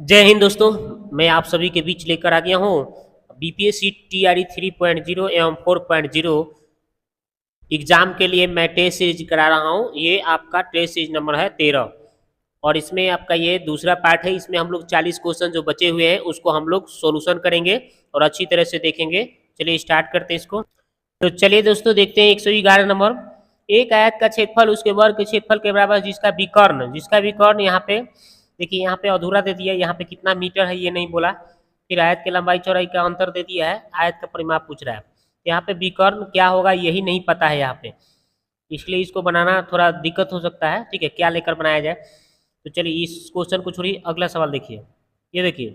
जय हिंद दोस्तों। मैं आप सभी के बीच लेकर आ गया हूँ बीपीएससी टीआरई 3.0 एवं 4.0 एग्जाम के लिए मैं टेस्ट सीरीज करा रहा हूँ। ये आपका टेस्ट सीरीज नंबर है 13 और इसमें आपका ये दूसरा पार्ट है। इसमें हम लोग 40 क्वेश्चन जो बचे हुए हैं उसको हम लोग सोल्यूशन करेंगे और अच्छी तरह से देखेंगे। चलिए स्टार्ट करते हैं इसको। तो चलिए दोस्तों देखते हैं 111 नंबर। एक आयत का क्षेत्रफल उसके वर्ग के क्षेत्रफल के बराबर है, जिसका विकर्ण यहाँ पे देखिए, यहाँ पे अधूरा दे दिया, यहाँ पे कितना मीटर है ये नहीं बोला। फिर आयत के लंबाई चौड़ाई का अंतर दे दिया है, आयत का परिमाप पूछ रहा है। यहाँ पे विकर्ण क्या होगा यही नहीं पता है यहाँ पे, इसलिए इसको बनाना थोड़ा दिक्कत हो सकता है। ठीक है, क्या लेकर बनाया जाए। तो चलिए इस क्वेश्चन को छोड़िए, अगला सवाल देखिए। ये देखिए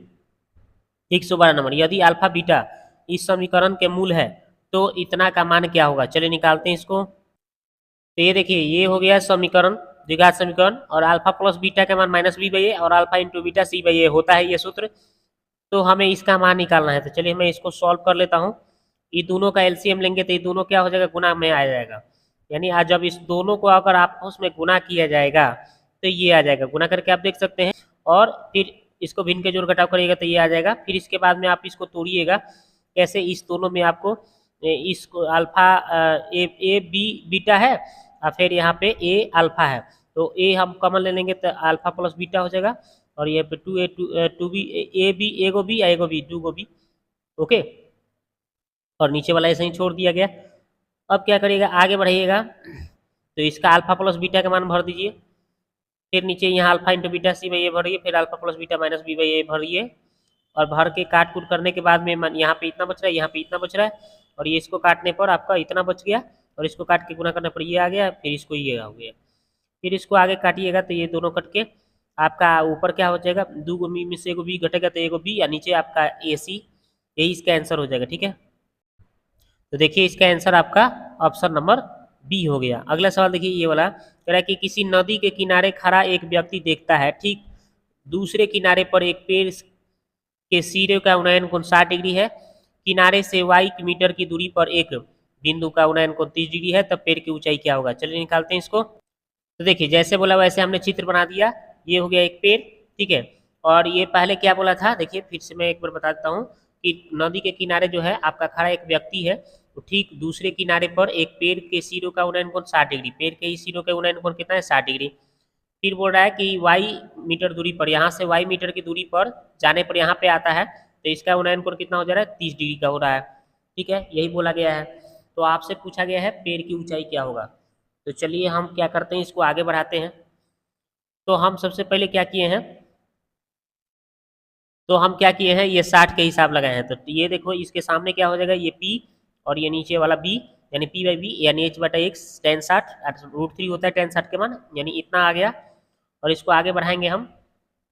112 नंबर, यदि अल्फा बीटा इस समीकरण के मूल है तो इतना का मान क्या होगा। चलिए निकालते हैं इसको। तो ये देखिए, ये हो गया समीकरण, द्विघात समीकरण, और अल्फा प्लस बीटा का मान माइनस बी बाई ए और alpha into beta C by A होता है ये सूत्र। तो हमें इसका मान निकालना है। तो चलिए मैं इसको सॉल्व कर लेता हूँ। ये दोनों का एलसीएम लेंगे तो ये दोनों क्या हो जाएगा, गुना में आ जाएगा। यानी आज जब इस दोनों को अगर आपस में गुना किया जाएगा तो ये आ जाएगा, गुना करके आप देख सकते हैं। और फिर इसको भिन्न के जोड़ घटाव करिएगा तो ये आ जाएगा। फिर इसके बाद में आप इसको तोड़िएगा कैसे, इस दोनों में आपको इसको alpha A A B beta है और फिर यहाँ पे ए अल्फा है, तो ए हम कॉमन ले लेंगे तो अल्फा प्लस बीटा हो जाएगा। और ये पे टू बी ए बी, एगो बी एगो बी टू गो बी। ओके, और नीचे वाला ऐसे ही छोड़ दिया गया। अब क्या करिएगा, आगे बढ़िएगा तो इसका अल्फा प्लस बीटा का मान भर दीजिए। फिर नीचे यहाँ alpha into beta C by A भरिए, फिर alpha plus beta minus B by A भरिए। और भर के काट कूट करने के बाद में यहाँ पे इतना बच रहा है, यहाँ पे इतना बच रहा है, और ये इसको काटने पर आपका इतना बच गया, और इसको काट के गुना करने पर ये आ गया, फिर इसको ये हो गया। फिर इसको आगे काटिएगा तो ये दोनों कट के आपका ऊपर क्या हो जाएगा, दो गो मी में से एगो बी घटेगा तो एगो बी, या नीचे आपका ए सी, यही इसका आंसर हो जाएगा। ठीक है, तो देखिए इसका आंसर आपका ऑप्शन नंबर बी हो गया। अगला सवाल देखिए, ये वाला कह रहा है कि किसी नदी के किनारे खड़ा एक व्यक्ति देखता है, ठीक दूसरे किनारे पर एक पेड़ के सिरे का उन्नयन कोण 60 डिग्री है, किनारे से y मीटर की दूरी पर एक बिंदु का उन्नयन कोण 30 डिग्री है, तब पेड़ की ऊंचाई क्या होगा। चलिए निकालते हैं इसको। तो देखिए जैसे बोला वैसे हमने चित्र बना दिया। ये हो गया एक पेड़, ठीक है। और ये पहले क्या बोला था, देखिए फिर से मैं एक बार बता देता हूँ कि नदी के किनारे जो है आपका खड़ा एक व्यक्ति है, तो ठीक दूसरे किनारे पर एक पेड़ के सिरों का उन्नयन कोण 60 डिग्री, पेड़ के ही सिरों का उन्नयन कोण कितना है 60 डिग्री। फिर बोल रहा है कि वाई मीटर दूरी पर, यहाँ से वाई मीटर की दूरी पर जाने पर यहाँ पे आता है, तो इसका उन्नयन कोण कितना हो जा रहा है 30 डिग्री का हो रहा है। ठीक है, यही बोला गया है। तो आपसे पूछा गया है पेड़ की ऊंचाई क्या होगा। तो चलिए हम क्या करते हैं, इसको आगे बढ़ाते हैं। तो हम सबसे पहले क्या किए हैं, ये 60 के हिसाब लगाए हैं। तो ये देखो इसके सामने क्या हो जाएगा, ये P और ये नीचे वाला B, यानी P बाई बी यानी H बटा एक्स टेन 60 √3 होता है टेन 60 के मान, यानी इतना आ गया। और इसको आगे बढ़ाएंगे हम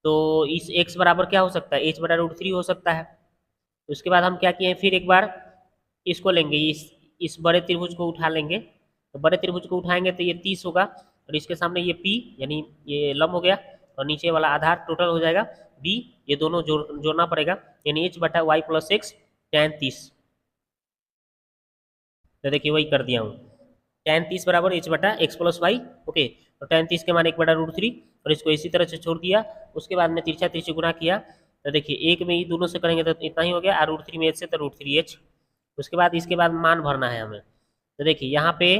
तो इस x बराबर क्या हो सकता है, H बटा √3 हो सकता है। उसके बाद हम क्या किए हैं, फिर एक बार इसको लेंगे, इस बड़े त्रिभुज को उठा लेंगे। तो बड़े त्रिभुज को उठाएंगे तो ये 30 होगा, और इसके सामने ये P यानी ये लंब हो गया, और नीचे वाला आधार टोटल हो जाएगा B, ये दोनों जोड़ना पड़ेगा, यानी H बटा वाई प्लस एक्स टेन 30। तो देखिए वही कर दिया हूँ, टेन 30 बराबर H बटा एक्स प्लस वाई। ओके, तो टेन 30 के मान 1 बटा √3, और इसको इसी तरह से छोड़ दिया। उसके बाद में तिरछा तिरछी गुना किया, तो देखिए एक में ही दोनों से करेंगे तो इतना ही हो गया, और √3 में H से तो √3H। उसके बाद इसके बाद मान भरना है हमें। तो देखिए यहाँ पे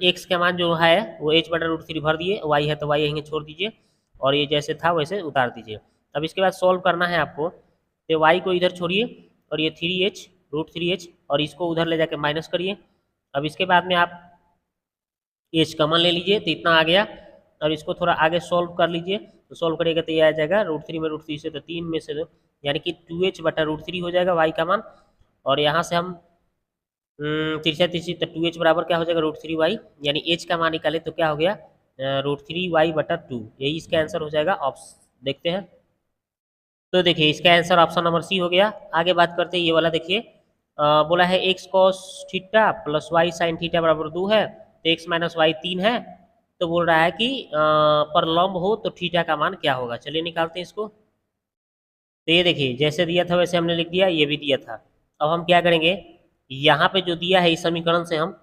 एक्स का मान जो है वो H बटा √3 भर दिए, वाई है तो वाई यहीं छोड़ दीजिए, और ये जैसे था वैसे उतार दीजिए। अब इसके बाद सॉल्व करना है आपको, तो वाई को इधर छोड़िए, और ये 3H √3H, और इसको उधर ले जाके माइनस करिए। अब इसके बाद में आप H कॉमन ले लीजिए तो इतना आ गया, और इसको थोड़ा आगे सॉल्व कर लीजिए। तो सॉल्व करिएगा तो ये आ जाएगा √3 में √3 से तो 3 में से 2, यानी कि 2H बटा √3 हो जाएगा वाई का मान। और यहाँ से हम तिरछा तिरछी तो 2H बराबर क्या हो जाएगा √3y, यानी H का मान निकाले तो क्या हो गया √3y बटा 2, यही इसका आंसर हो जाएगा। ऑप्शन देखते हैं, तो देखिए इसका आंसर ऑप्शन नंबर सी हो गया। आगे बात करते हैं ये वाला, देखिए बोला है x cos theta plus y sin theta बराबर 2 है, तो x माइनस वाई 3 है। तो बोल रहा है कि पर लंब हो तो थीटा का मान क्या होगा। चलिए निकालते हैं इसको। तो ये देखिए जैसे दिया था वैसे हमने लिख दिया, ये भी दिया था। अब हम क्या करेंगे, यहाँ पे जो दिया है इस समीकरण से हम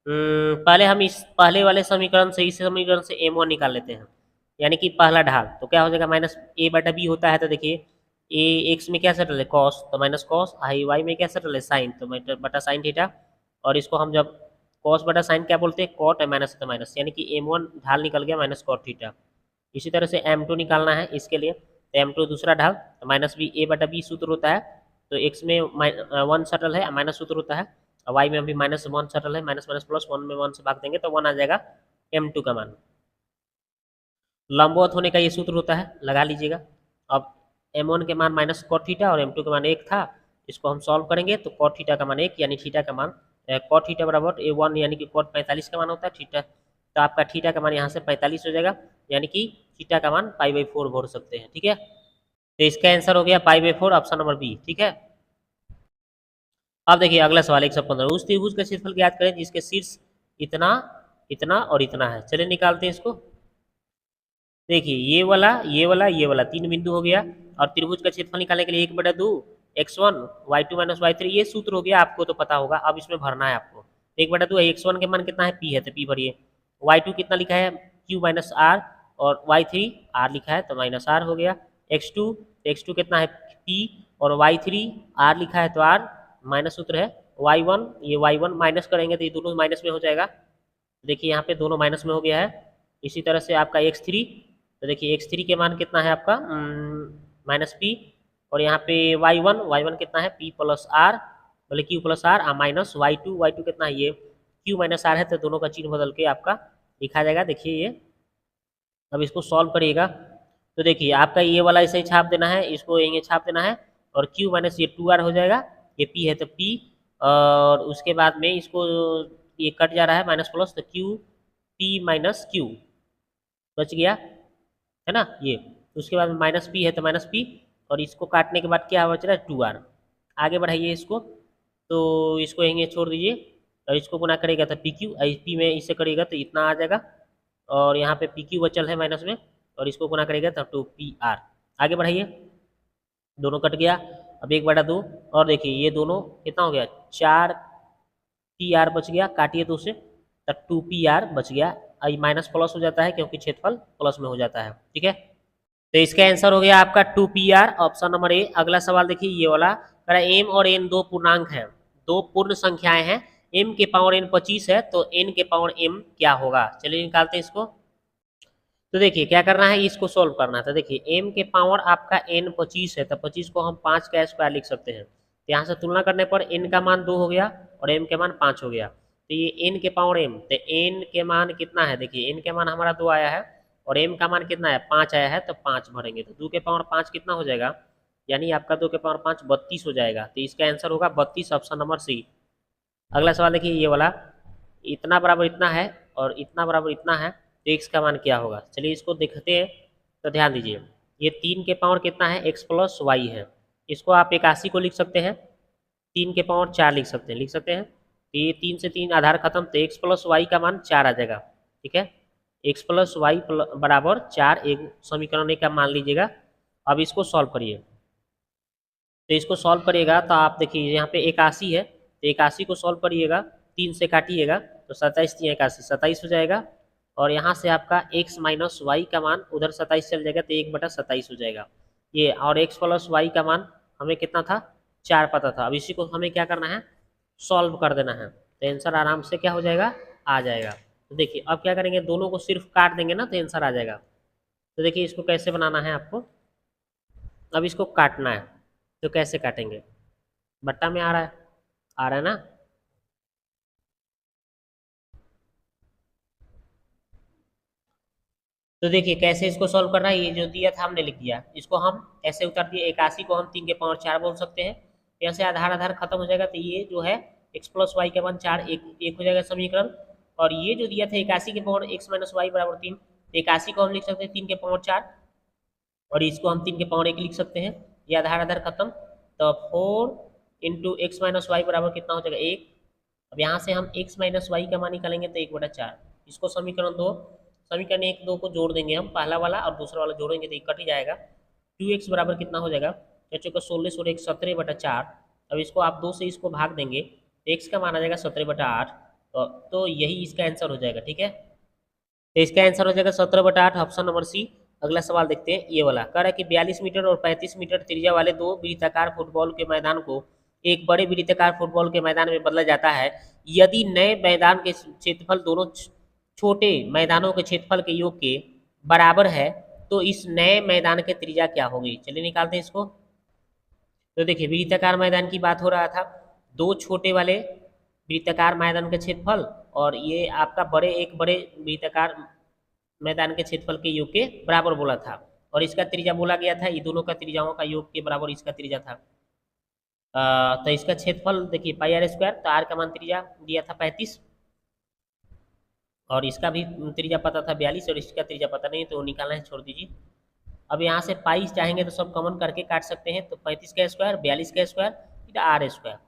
पहले हम इस पहले वाले समीकरण से, इस समीकरण से m1 निकाल लेते हैं। यानी कि पहला ढाल, तो क्या हो जाएगा माइनस ए बटा बी होता है, तो देखिए ए एक्स में क्या सेटल है कॉस, तो माइनस कॉस, आई वाई में क्या सेटल है साइन, तो बटा साइन थीटा, और इसको हम जब कॉस बटा साइन क्या बोलते हैं कॉट, माइनस तो माइनस, यानी कि M1 ढाल निकल गया माइनस कॉट थीटा। इसी तरह से M2 निकालना है इसके लिए, तो M2 दूसरा ढाल, तो माइनस बी ए बटा बी सूत्र होता है, तो एक्स में वन सेटल है माइनस सूत्र होता है, और वाई में भी माइनस वन सेटल है, माइनस माइनस प्लस, वन में वन से भाग देंगे तो वन आ जाएगा M2 का मान। लंबवत होने का ये सूत्र होता है, लगा लीजिएगा। अब M1 के मान माइनस कॉट थीटा और M2 के मान एक था, इसको हम सॉल्व करेंगे तो कॉट थीटा का मान एक, यानी थीटा का मान कॉट थीटा बराबर A1 यानी कि कॉट 45 का मान होता है थीटा, तो आपका थीटा का मान यहाँ से 45 हो जाएगा, यानी कि थीटा का मान π/4 भर सकते हैं, ठीक है। तो इसका आंसर हो गया π/4, ऑप्शन नंबर बी, ठीक है। अब देखिए अगला सवाल 115, उस त्रिभुज का क्षेत्रफल ज्ञात करें जिसके शीर्ष इतना, इतना और इतना है। चलिए निकालते हैं इसको। देखिए ये वाला तीन बिंदु हो गया, और त्रिभुज का क्षेत्रफल निकालने के लिए 1/2 x1 y2 माइनस y3, ये सूत्र हो गया, आपको तो पता होगा। अब इसमें भरना है आपको, 1/2 x1 के मान कितना है p है, तो p भरिए, y2 कितना लिखा है q माइनस r, और y3 r लिखा है तो माइनस r हो गया, x2 कितना है p, और y3 r लिखा है तो r, माइनस सूत्र है y1, ये y1 माइनस करेंगे तो ये दोनों माइनस में हो जाएगा, देखिए यहाँ पे दोनों माइनस में हो गया है। इसी तरह से आपका x3, तो देखिए x3 के मान कितना है आपका माइनस पी, और यहाँ पे y1 कितना है p प्लस आर, बोले q plus R, minus y2 कितना है ये q माइनस आर है, तो दोनों का चिन्ह बदल के आपका लिखा जाएगा। देखिए ये, अब इसको सॉल्व करिएगा तो देखिए आपका ये वाला ऐसे ही छाप देना है, इसको ये छाप देना है, और q माइनस ये 2r हो जाएगा, ये p है तो p, और उसके बाद में इसको ये कट जा रहा है माइनस प्लस, तो q p माइनस q बच गया है ना ये, उसके बाद माइनस पी है तो माइनस पी, और इसको काटने के बाद क्या बच रहा है 2r। आगे बढ़ाइए इसको, तो इसको यहीं छोड़ दीजिए, और इसको गुना करेगा तो पी क्यू, पी में इसे करेगा तो इतना आ जाएगा, और यहाँ पे पी क्यू बचल है माइनस में, और इसको गुना करेगा तो 2pr। आगे बढ़ाइए, दोनों कट गया, अब 1/2, और देखिए ये दोनों कितना हो गया 4pr बच गया, काटिए 2 से तो 2pr बच गया, आई माइनस प्लस हो जाता है क्योंकि क्षेत्रफल प्लस में हो जाता है, ठीक है। तो इसका आंसर हो गया आपका 2pr, ऑप्शन नंबर ए। अगला सवाल देखिए ये वाला, कह रहा है m और n दो पूर्णांक हैं, दो पूर्ण संख्याएं हैं, m के पावर n 25 है, तो n के पावर m क्या होगा। चलिए निकालते हैं इसको। तो देखिए क्या करना है, इसको सोल्व करना है, तो देखिए m के पावर आपका n 25 है, तो 25 को हम 5 का स्क्वायर लिख सकते हैं, तो यहाँ से तुलना करने पर n का मान 2 हो गया और m के मान 5 हो गया, तो ये n के पावर m, तो n के मान कितना है, देखिए n के मान हमारा 2 आया है, और m का मान कितना है 5 आया है, तो 5 भरेंगे, तो 2 के पावर 5 कितना हो जाएगा, यानी आपका 2 के पावर 5 32 हो जाएगा, तो इसका आंसर होगा 32, ऑप्शन नंबर सी। अगला सवाल देखिए ये वाला, इतना बराबर इतना है और इतना बराबर इतना है, तो x का मान क्या होगा। चलिए इसको देखते हैं, तो ध्यान दीजिए, ये 3 के पावर कितना है x प्लस वाई है, इसको आप 81 को लिख सकते हैं, 3 के पावर 4 लिख सकते हैं, तो ये 3 से 3 आधार खत्म, तो x प्लस वाई का मान 4 आ जाएगा, ठीक है। x प्लस वाई बराबर 4 एक समीकरण का मान लीजिएगा। अब इसको सॉल्व करिए, तो इसको सॉल्व करिएगा तो आप देखिए यहाँ पे 81 है, तो 81 को सॉल्व करिएगा, 3 से काटिएगा तो 27 3 81 27 हो जाएगा, और यहाँ से आपका x माइनस वाई का मान उधर 27 चल जाएगा, तो 1/27 हो जाएगा ये, और x प्लस वाई का मान हमें कितना था 4 पता था। अब इसी को हमें क्या करना है सॉल्व कर देना है, तो आंसर आराम से क्या हो जाएगा आ जाएगा। तो देखिए अब क्या करेंगे, दोनों को सिर्फ काट देंगे ना तो आंसर आ जाएगा। तो देखिए इसको कैसे बनाना है आपको, अब इसको काटना है, तो कैसे काटेंगे, बट्टा में आ रहा है ना, तो देखिए कैसे इसको सॉल्व करना है, ये जो दिया था हमने लिख दिया, इसको हम ऐसे उतार दिए, 81 को हम 3 के पावर 4 बोल सकते हैं, यहाँ से आधार आधार खत्म हो जाएगा, तो ये जो है x प्लस वाई का मान 4 एक हो जाएगा समीकरण, और ये जो दिया था 81 के पावर x माइनस वाई बराबर 3, तो 81 को हम लिख सकते हैं 3 के पावर 4, और इसको हम 3 के पावर 1 लिख सकते हैं, ये आधार आधार खत्म, तो 4 इंटू एक्स माइनस वाई बराबर कितना हो जाएगा 1। अब यहाँ से हम x माइनस वाई का मान निकालेंगे तो 1/4, इसको समीकरण 2, समीकरण 1 2 को जोड़ देंगे हम, पहला वाला और दूसरा वाला जोड़ेंगे तो ये कट ही जाएगा, 2x बराबर कितना हो जाएगा, चौका 16 और 1 17/4। अब इसको आप 2 से इसको भाग देंगे तो x का मान आ जाएगा 17/8, तो यही इसका आंसर हो जाएगा, ठीक है। तो इसका आंसर हो जाएगा 17/8 ऑप्शन नंबर सी। अगला सवाल देखते हैं, ये वाला कह रहा है कि 42 मीटर और 35 मीटर त्रिज्या वाले दो वृत्ताकार फुटबॉल के मैदान को एक बड़े वृत्ताकार फुटबॉल के मैदान में बदला जाता है। यदि नए मैदान के क्षेत्रफल दोनों छोटे मैदानों के क्षेत्रफल के योग के बराबर है तो इस नए मैदान की त्रिज्या क्या होगी। चलिए निकालते हैं इसको। तो देखिए वृत्ताकार मैदान की बात हो रहा था, दो छोटे वाले वृत्ताकार मैदान के क्षेत्रफल और ये आपका एक बड़े वृत्ताकार मैदान के क्षेत्रफल के योग के बराबर बोला था और इसका त्रिज्या बोला गया था, ये दोनों का त्रिज्याओं का योग के बराबर इसका त्रिज्या था। तो इसका क्षेत्रफल देखिए पाई आर स्क्वायर, तो आर का मान त्रिज्या दिया था 35 और इसका भी त्रिज्या पता था 42 और इसका त्रिज्या पता नहीं, तो वो निकालना है, छोड़ दीजिए। अब यहाँ से पाई चाहेंगे तो सब कॉमन करके काट सकते हैं, तो 35 का स्क्वायर 42 का स्क्वायर फिर आर स्क्वायर।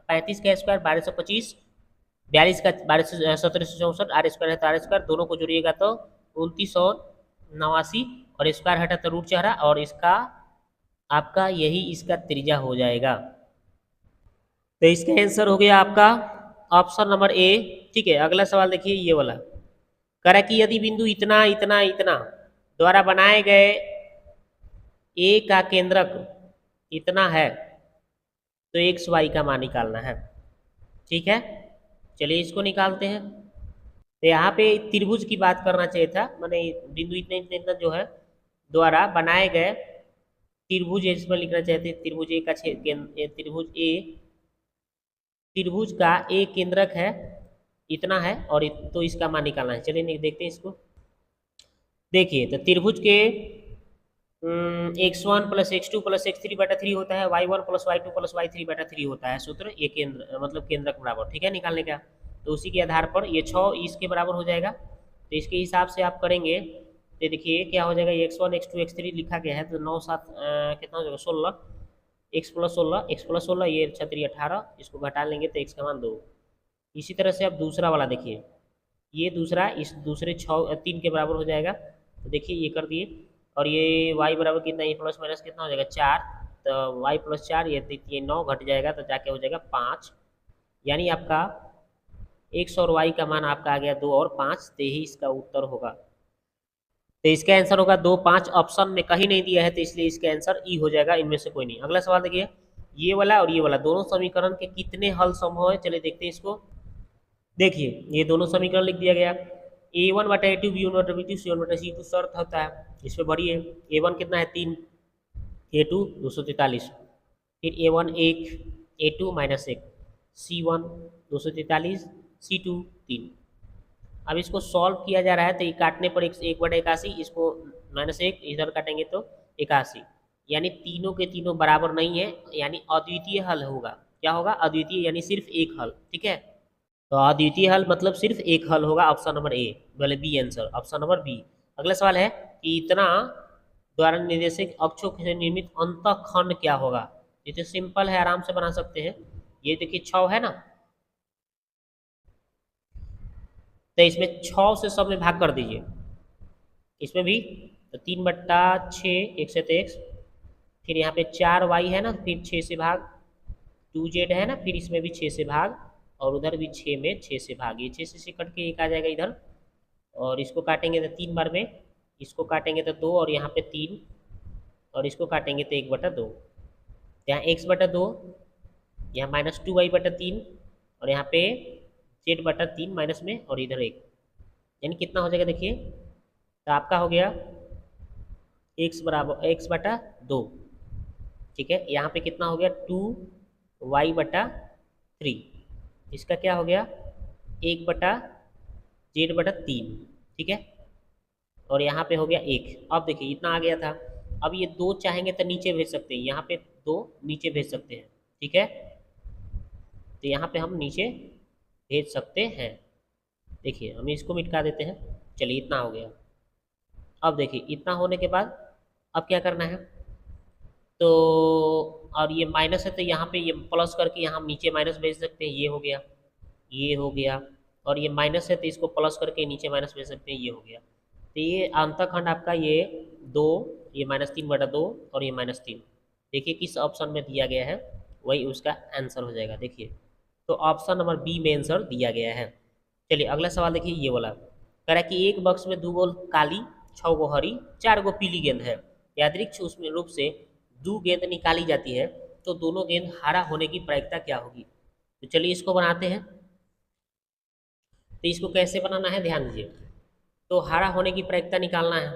35 का स्क्वायर 1225, 42 का 1764, आर स्क्वायर है तो आर स्क्वायर, दोनों को जोड़िएगा तो 2989 और स्क्वायर हटा तो रूट चेहरा और इसका आपका यही इसका त्रिज्या हो जाएगा। तो इसका आंसर हो गया आपका ऑप्शन नंबर ए। ठीक है, अगला सवाल देखिए ये वाला कह रहा है कि यदि बिंदु इतना इतना इतना द्वारा बनाए गए ए का केंद्रक इतना है तो एक्स वाई का मान निकालना है। ठीक है, चलिए इसको निकालते हैं। तो यहाँ पे त्रिभुज की बात करना चाहिए था, मैंने बिंदु इतना इतना इतना जो है द्वारा बनाए गए त्रिभुज इसमें लिखना चाहते हैं। त्रिभुज ए का त्रिभुज ए, त्रिभुज का ए केंद्रक है इतना है और तो इसका मान निकालना है। चलिए देखते हैं इसको। देखिए तो त्रिभुज के x1 plus x2 plus x3 बटा 3 होता है, y1 plus y2 plus y3 बटा 3 होता है सूत्र, ये केंद्र मतलब केंद्रक बराबर। ठीक है, निकालने का तो उसी के आधार पर ये 6 इसके बराबर हो जाएगा, तो इसके हिसाब से आप करेंगे तो देखिए क्या हो जाएगा, x1 x2 x3 लिखा गया है तो 9 7 कितना हो जाएगा 16, x प्लस 16 ये 6 18, इसको घटा लेंगे तो x का मान 2। इसी तरह से अब दूसरा वाला देखिए, ये दूसरा इस दूसरे 3 के बराबर हो जाएगा, तो देखिए ये कर दिए और ये y बराबर कितना, ये प्लस माइनस कितना हो जाएगा 4, तो y प्लस 4 ये 9 घट जाएगा तो जाके हो जाएगा 5, यानी आपका x और y का मान आपका आ गया 2 और 5, तो यही इसका उत्तर होगा। तो इसका आंसर होगा 2 5, ऑप्शन में कहीं नहीं दिया है तो इसलिए इसका आंसर ई हो जाएगा, इनमें से कोई नहीं। अगला सवाल देखिए, ये वाला और ये वाला दोनों समीकरण के कितने हल संभव है, चलिए देखते हैं इसको। देखिए ये दोनों समीकरण लिख दिया गया, a1 बटा a2 b1 बटा b2 c1 बटा c2 शर्त होता है, इसमें बड़ी है a1 कितना है 3, a2 243, फिर a1 1, a2 minus 1, c1 243, c2 3। अब इसको सॉल्व किया जा रहा है तो ये काटने पर 1/81, इसको -1 इधर काटेंगे तो 81, यानी तीनों के तीनों बराबर नहीं है, यानी अद्वितीय हल होगा। क्या होगा, अद्वितीय यानी सिर्फ एक हल। ठीक है, तो अद्वितीय हल मतलब सिर्फ एक हल होगा, ऑप्शन नंबर ए बोले B answer, option number B. अगला सवाल है कि इतना द्वारा निर्देशित अक्षों से निर्मित अंतःखंड क्या होगा। ये तो सिंपल है, आराम से बना सकते हैं। ये देखिए 6 है ना, तो इसमें 6 से सब में भाग कर दीजिए, इसमें भी तो 3/6 एक से तो x, फिर यहाँ पे 4y है ना, फिर 6 से भाग, 2z है ना, फिर इसमें भी 6 से भाग और उधर भी 6 में 6 से भाग, ये 6 से कट के एक आ जाएगा इधर, और इसको काटेंगे तो 3 बार में, इसको काटेंगे तो 2 और यहाँ पे 3 और इसको काटेंगे तो 1/2, यहाँ x/2, यहाँ -2y/3 और यहाँ पे z/3 माइनस में और इधर 1, यानी कितना हो जाएगा देखिए, तो आपका हो गया x बराबर x/2। ठीक है, यहाँ पे कितना हो गया 2y/3, इसका क्या हो गया 1/z/3। ठीक है, और यहाँ पे हो गया 1। अब देखिए इतना आ गया था, अब ये 2 चाहेंगे तो नीचे भेज सकते हैं, यहाँ पे 2 नीचे भेज सकते हैं। ठीक है, तो यहाँ पे हम नीचे भेज सकते हैं। देखिए हम इसको मिटा देते हैं, चलिए इतना हो गया। अब देखिए इतना होने के बाद अब क्या करना है, तो और ये माइनस है तो यहाँ पे ये प्लस करके यहाँ हम नीचे माइनस भेज सकते हैं, ये हो गया, ये हो गया, और ये माइनस है तो इसको प्लस करके नीचे माइनस भेज सकते हैं, ये हो गया। तो ये अंतःखंड आपका ये 2, ये -3/2 और ये -3, देखिए किस ऑप्शन में दिया गया है वही उसका आंसर हो जाएगा। देखिए तो ऑप्शन नंबर बी में आंसर दिया गया है। चलिए अगला सवाल देखिए, ये वाला कह रहा है कि एक बॉक्स में 2 गो काली, 6 गो हरी, 4 गो पीली गेंद है। यादृच्छिक उसमें रूप से 2 गेंद निकाली जाती है, तो दोनों गेंद हरा होने की प्रायिकता क्या होगी। तो चलिए इसको बनाते हैं। तो इसको कैसे बनाना है ध्यान दीजिए। तो हरा होने की प्रायिकता निकालना है।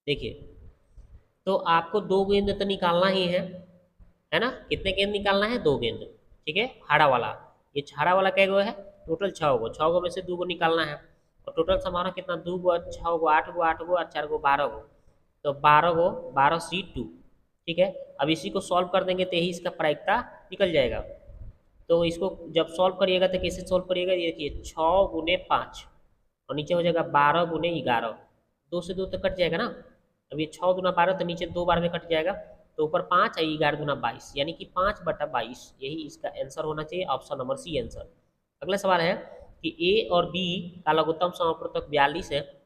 देखिए, तो आपको 2 गेंद तो निकालना ही है ना। कितने गेंद निकालना है? 2 गेंद। ठीक है, हरा वाला। ये हरा वाला कै गो है? टोटल 6 गो। 6 गो में से 2 गो निकालना है। और टोटल समाना कितना? 2 गो, 6 गो, 8 गो, 8 गो और 4 गो 12 गो। तो 12 गो, 12 सी 2। ठीक है, अब इसी को सॉल्व कर देंगे तो यही इसका प्रायिकता निकल जाएगा। तो इसको जब सॉल्व करिएगा तो कैसे सॉल्व करिएगा? ये देखिए, 6 गुने 5 और नीचे हो जाएगा 12 गुने 11। 2 से 2 तो कट जाएगा ना। अब ये 6 गुना 12 तो नीचे 2 बार में कट जाएगा, तो ऊपर 5 और 11 गुना 22, यानी कि 5/22। यही इसका आंसर होना चाहिए, ऑप्शन नंबर सी आंसर। अगला सवाल है कि ए और बी का लघुत्तम समापवर्तक 42 है,